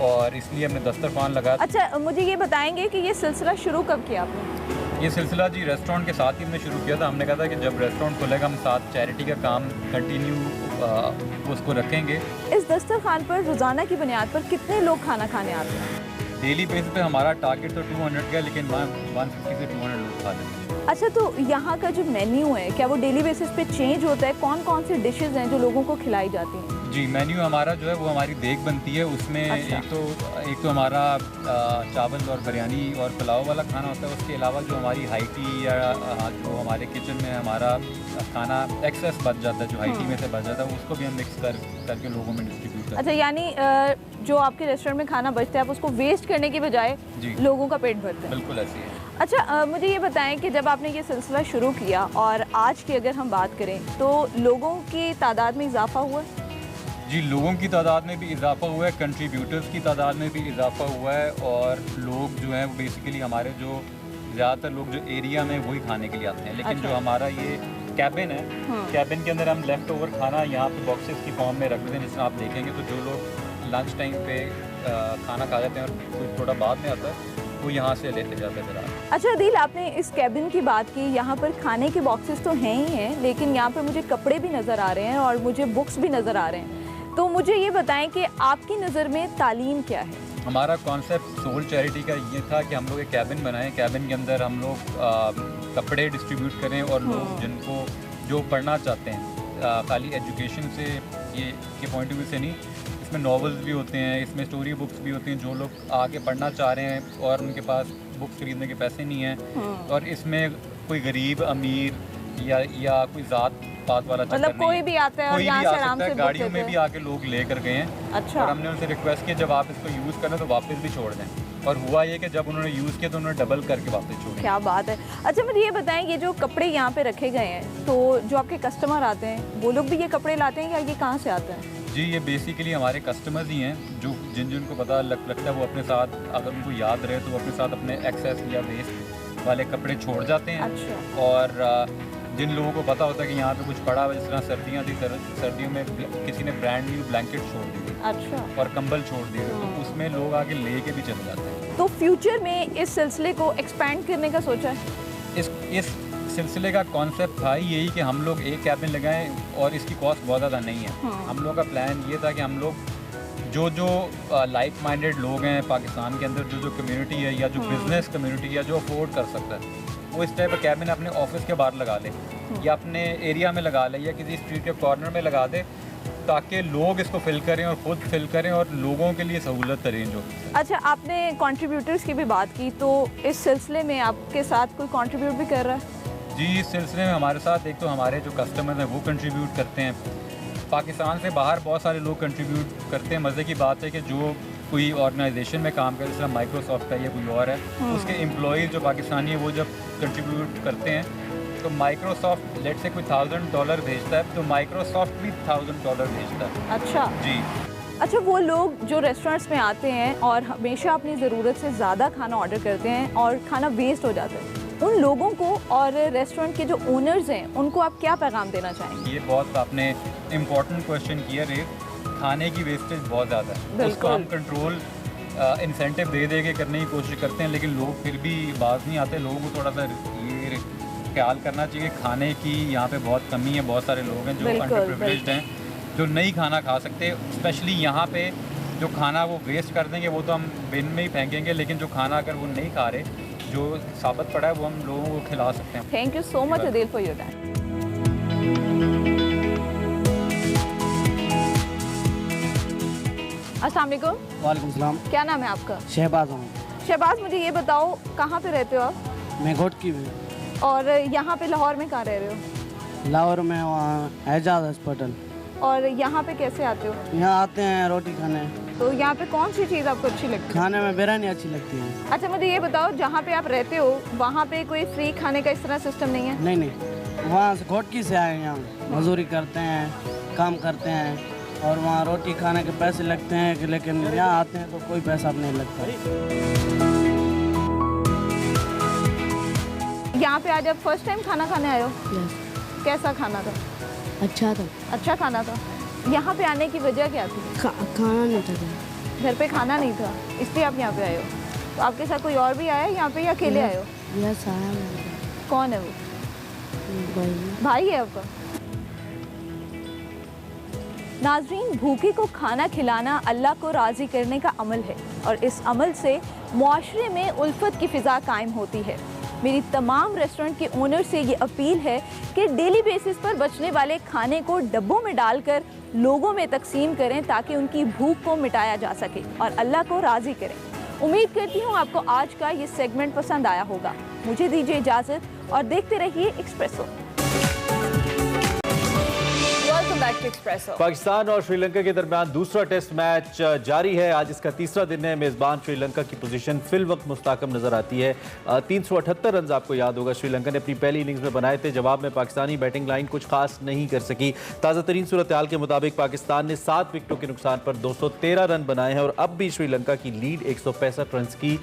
और इसलिए हमने दस्तरखान लगाया। अच्छा, मुझे ये बताएंगे कि ये सिलसिला शुरू कब किया आपने? ये सिलसिला जी रेस्टोरेंट के साथ ही हमने शुरू किया था। हमने कहा था कि जब रेस्टोरेंट खुलेगा हम साथ चैरिटी का काम कंटिन्यू उसको रखेंगे। इस दस्तरखान पर रोज़ाना की बुनियाद पर कितने लोग खाना खाने आते हैं? डेली बेसिस पे हमारा टारगेट तो 200 का, लेकिन 150 से 200 लोग खा लेते हैं। अच्छा, तो यहाँ का जो मेन्यू है क्या वो डेली बेसिस पे चेंज होता है? कौन कौन सी डिशेस हैं जो लोगों को खिलाई जाती हैं? जी, मेन्यू हमारा जो है वो हमारी देग बनती है, उसमें अच्छा। एक तो हमारा चावल और बिरयानी और पुलाव वाला खाना होता है। उसके अलावा जो हमारी हाई टी या जो हमारे किचन में हमारा खाना एक्सेस बच जाता है, जो हाई टी में से बच जाता है, उसको भी हम मिक्स करके लोगों में डिस्ट्रीब्यूट करते हैं। अच्छा, यानी जो आपके रेस्टोरेंट में खाना बचता है आप उसको वेस्ट करने के बजाय लोगों का पेट भरते हैं? बिल्कुल ऐसी है। अच्छा, मुझे ये बताएं कि जब आपने ये सिलसिला शुरू किया और आज की अगर हम बात करें तो लोगों की तादाद में इजाफा हुआ है? जी, लोगों की तादाद में भी इजाफा हुआ है, कंट्रीब्यूटर्स की तादाद में भी इजाफा हुआ है, और लोग जो हैं वो बेसिकली हमारे जो ज़्यादातर लोग जो एरिया में वही खाने के लिए आते हैं। लेकिन जो हमारा ये कैबिन है, कैबिन के अंदर हम लेफ़्ट ओवर खाना यहाँ पे बॉक्सेस की फॉर्म में रख देते हैं। जिसमें आप देखेंगे तो जो लोग लंच टाइम पे खाना खा जाते हैं और कोई थोड़ा बाद में आता है वो यहाँ से लेते जाते हैं फिर। अच्छा अदील, आपने इस कैबिन की बात की, यहाँ पर खाने के बॉक्सेस तो हैं ही हैं, लेकिन यहाँ पर मुझे कपड़े भी नज़र आ रहे हैं और मुझे बुक्स भी नज़र आ रहे हैं। तो मुझे ये बताएं कि आपकी नज़र में तालीम क्या है? हमारा कॉन्सेप्ट सोल चैरिटी का ये था कि हम लोग एक कैबिन बनाएं, कैबिन के अंदर हम लोग कपड़े डिस्ट्रीब्यूट करें, और लोग जिनको जो पढ़ना चाहते हैं खाली एजुकेशन से ये के पॉइंट ऑफ व्यू से नहीं, इसमें नॉवेल्स भी होते हैं, इसमें स्टोरी बुक्स भी होती हैं। जो लोग आके पढ़ना चाह रहे हैं और उनके पास बुक्स खरीदने के पैसे नहीं हैं, और इसमें कोई गरीब अमीर या कोई ज़ात पात वाला मतलब कोई भी आता है और यहाँ से आराम से गाड़ियों में भी आके लोग लेकर गए हैं। अच्छा। और हमने उनसे रिक्वेस्ट किया जब आप इसको यूज़ करें तो वापस भी छोड़ दें, और हुआ ये कि जब उन्होंने यूज़ किया तो उन्होंने डबल करके वापस छोड़ा। क्या बात है। अच्छा मुझे ये बताएं, ये जो कपड़े यहाँ पे रखे गए हैं, तो जो आपके कस्टमर आते हैं वो लोग भी ये कपड़े लाते हैं या ये कहाँ से आते हैं? जी, ये बेसिकली हमारे कस्टमर्स ही हैं जो जिनको पता लगता है वो अपने साथ, अगर उनको याद रहे तो वो अपने साथ अपने एक्सेस या वेस्ट वाले कपड़े छोड़ जाते हैं। अच्छा। और जिन लोगों को पता होता है कि यहाँ पे कुछ पड़ा हुआ, जिस तरह सर्दियाँ थी, सर्दियों में किसी ने ब्रांड न्यू ब्लैंकेट छोड़ दी थी, अच्छा, और कंबल छोड़ दिए, तो उसमें लोग आके लेके भी चले जाते हैं। तो फ्यूचर में इस सिलसिले को एक्सपेंड करने का सोचा है? इस सिलसिले का कॉन्सेप्ट था यही कि हम लोग एक कैबिन लगाएं, और इसकी कॉस्ट बहुत ज़्यादा नहीं है। हम लोग का प्लान ये था कि हम लोग जो लाइक माइंडेड लोग हैं पाकिस्तान के अंदर, जो कम्युनिटी है या जो बिज़नेस कम्युनिटी है जो अफोर्ड कर सकता है, वो इस टाइप का कैबिन अपने ऑफिस के बाहर लगा ले या अपने एरिया में लगा ले या किसी स्ट्रीट के कॉर्नर में लगा दे, ताकि लोग इसको फिल करें और ख़ुद फिल करें और लोगों के लिए सहूलत अरेंज हो। अच्छा, आपने कंट्रीब्यूटर्स की भी बात की, तो इस सिलसिले में आपके साथ कोई कंट्रीब्यूट भी कर रहा है? जी, इस सिलसिले में हमारे साथ एक तो हमारे जो कस्टमर हैं वो कंट्रीब्यूट करते हैं, पाकिस्तान से बाहर बहुत सारे लोग कंट्रीब्यूट करते हैं। मज़े की बात है कि जो कोई ऑर्गेनाइजेशन में काम करे, जैसे माइक्रोसॉफ्ट का या कोई और है, उसके एम्प्लॉयज़ जो पाकिस्तानी है वो जब कंट्रीब्यूट करते हैं तो माइक्रोसॉफ्ट लेट से कोई $1000 भेजता है तो माइक्रोसॉफ्ट भी $1000 भेजता है। अच्छा जी। अच्छा, वो लोग जो रेस्टोरेंट्स में आते हैं और हमेशा अपनी ज़रूरत से ज़्यादा खाना ऑर्डर करते हैं और खाना वेस्ट हो जाता है, उन लोगों को और रेस्टोरेंट के जो ओनर्स हैं उनको आप क्या पैगाम देना चाहेंगे? ये बहुत आपने इम्पोर्टेंट क्वेश्चन किया रे। खाने की वेस्टेज बहुत ज़्यादा है, उसको हम कंट्रोल इंसेंटिव दे के करने की कोशिश करते हैं, लेकिन लोग फिर भी बाज नहीं आते। लोगों को थोड़ा सा ये ख्याल करना चाहिए, खाने की यहाँ पे बहुत कमी है। बहुत सारे लोग हैं जो अंडर प्रिविलेज्ड हैं, जो नहीं खाना खा सकते। स्पेशली यहाँ पे जो खाना वो वेस्ट कर देंगे वो तो हम बिन में ही फेंकेंगे, लेकिन जो खाना अगर वो नहीं खा रहे, जो साबित पड़ा है, वो हम लोगों को खिला सकते हैं। Thank you so much Adeel for your time. अस्सलाम वालेकुम। वालेकुम सलाम। क्या नाम है आपका? शहबाज हूँ। शहबाज, मुझे ये बताओ कहाँ पे रहते हो आप? मैं घोटकी में। और यहाँ पे लाहौर में कहाँ रह रहे हो? लाहौर में वहाँ एजाज हॉस्पिटल। और यहाँ पे कैसे आते हो? यहाँ आते हैं रोटी खाने। तो यहाँ पे कौन सी चीज़ आपको अच्छी लगती है? खाने में बिरयानी अच्छी लगती है। अच्छा मुझे ये बताओ, जहाँ पे आप रहते हो वहाँ पे कोई फ्री खाने का इस तरह सिस्टम नहीं है? नहीं, वहाँ से घोटकी से आए हैं, यहाँ मजदूरी करते हैं, काम करते हैं, और वहाँ रोटी खाने के पैसे लगते हैं, लेकिन यहाँ आते हैं तो कोई पैसा नहीं लगता। यहाँ पे आज आप फर्स्ट टाइम खाना खाने आए हो? यस। कैसा खाना था? अच्छा था। अच्छा खाना था। यहाँ पे आने की वजह क्या थी? खाना नहीं था, घर पे खाना नहीं था, इसलिए आप यहाँ पे आए हो। तो आपके साथ कोई और भी आया है यहाँ पे या अकेले आए हो? यस आया। कौन है वो? भाई है आपका? नाज़रीन, भूखे को खाना खिलाना अल्लाह को राज़ी करने का अमल है और इस अमल से मुआशरे में उल्फत की फ़िज़ा कायम होती है। मेरी तमाम रेस्टोरेंट के ओनर से ये अपील है कि डेली बेसिस पर बचने वाले खाने को डब्बों में डालकर लोगों में तकसीम करें ताकि उनकी भूख को मिटाया जा सके और अल्लाह को राज़ी करें। उम्मीद करती हूँ आपको आज का ये सेगमेंट पसंद आया होगा। मुझे दीजिए इजाज़त और देखते रहिए एक्सप्रेसो। पाकिस्तान और श्रीलंका के दरमियान दूसरा टेस्ट मैच जारी है। आज इसका तीसरा दिन है। मेज़बान श्रीलंका की पोजीशन फिल वक्त मुस्तकम नजर आती है। 378 रन आपको याद होगा श्रीलंका ने अपनी पहली इनिंग्स में बनाए थे। जवाब में पाकिस्तानी बैटिंग लाइन कुछ खास नहीं कर सकी। ताज़ा तरीन सूरत हाल के मुताबिक पाकिस्तान ने 7 विकेटों के नुकसान पर 213 रन बनाए हैं और अब भी श्रीलंका की लीड 165 रन की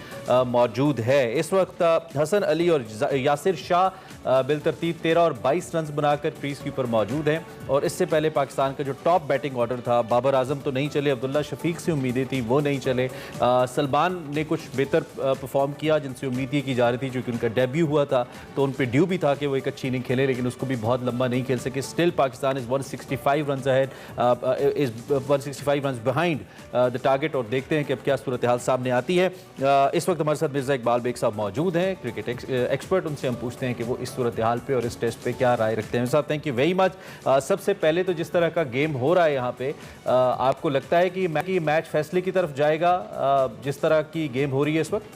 मौजूद है। इस वक्त हसन अली और यासिर शाह बिलतरतीब 13 और 22 रन बनाकर क्रीज के ऊपर मौजूद हैं। और इससे पहले पाकिस्तान का जो टॉप बैटिंग ऑर्डर था, बाबर आजम तो नहीं चले, अब्दुल्ला शफीक से उम्मीदें थी वो नहीं चले, सलमान ने कुछ बेहतर परफॉर्म किया जिनसे उम्मीद की जा रही थी, जो कि उनका डेब्यू हुआ था तो उन पे ड्यू भी था कि वो एक अच्छी इनिंग खेले, लेकिन उसको भी बहुत लंबा नहीं खेल सके। Still Pakistan is 165 run ahead, is 165 run behind the target. और देखते हैं कि अब क्या सूरत हाल सामने आती है। इस वक्त हमारे साथ मिर्ज़ा इकबाल बेग साहब मौजूद हैं, क्रिकेट एक्सपर्ट। उनसे हम पूछते हैं कि वो इस सूरत हाल पे और इस टेस्ट पे क्या राय रखते हैं। साहब, थैंक यू वेरी मच। सबसे पहले तो जिस तरह का गेम हो रहा है यहाँ पे, आपको लगता है कि मैच फैसले की तरफ जाएगा जिस तरह की गेम हो रही है इस वक्त?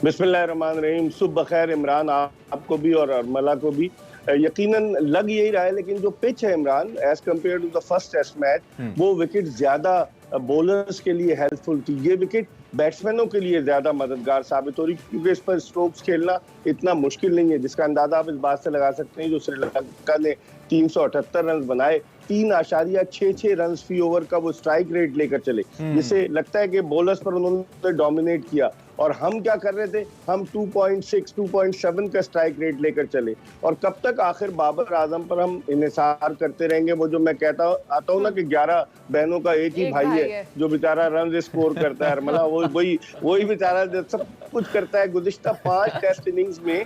बिस्मिल्लाहिर्रहमानिर्रहीम। सुबह खैर इमरान, आपको भी और अर्मला को भी। यकीनन लग यही रहा है, लेकिन जो पिच है Imran, as compare to the first test match, वो विकेट ज्यादा बॉलर्स के लिए हेल्पफुल थी। ये विकेट बैट्समैनों के लिए ज्यादा मददगार साबित हो रही, क्योंकि इस पर स्ट्रोक्स खेलना इतना मुश्किल नहीं है, जिसका अंदाजा आप इस बात से लगा सकते हैं। जो श्रीलंका ने 378 रन बनाए, 3.66 रन फी ओवर का वो स्ट्राइक रेट लेकर चले, जिससे लगता है कि बॉलर्स पर उन्होंने डोमिनेट किया। और हम क्या कर रहे थे, हम 2.6, 2.7 का स्ट्राइक रेट लेकर चले। और कब तक आखिर बाबर आजम पर हम इन्हिसार करते रहेंगे? वो जो मैं कहता आता हूँ ना कि 11 बहनों का एक ही भाई है जो बेचारा रन स्कोर करता है। मतलब वही बेचारा सब कुछ करता है। गुज़िश्ता 5 टेस्ट इनिंग्स में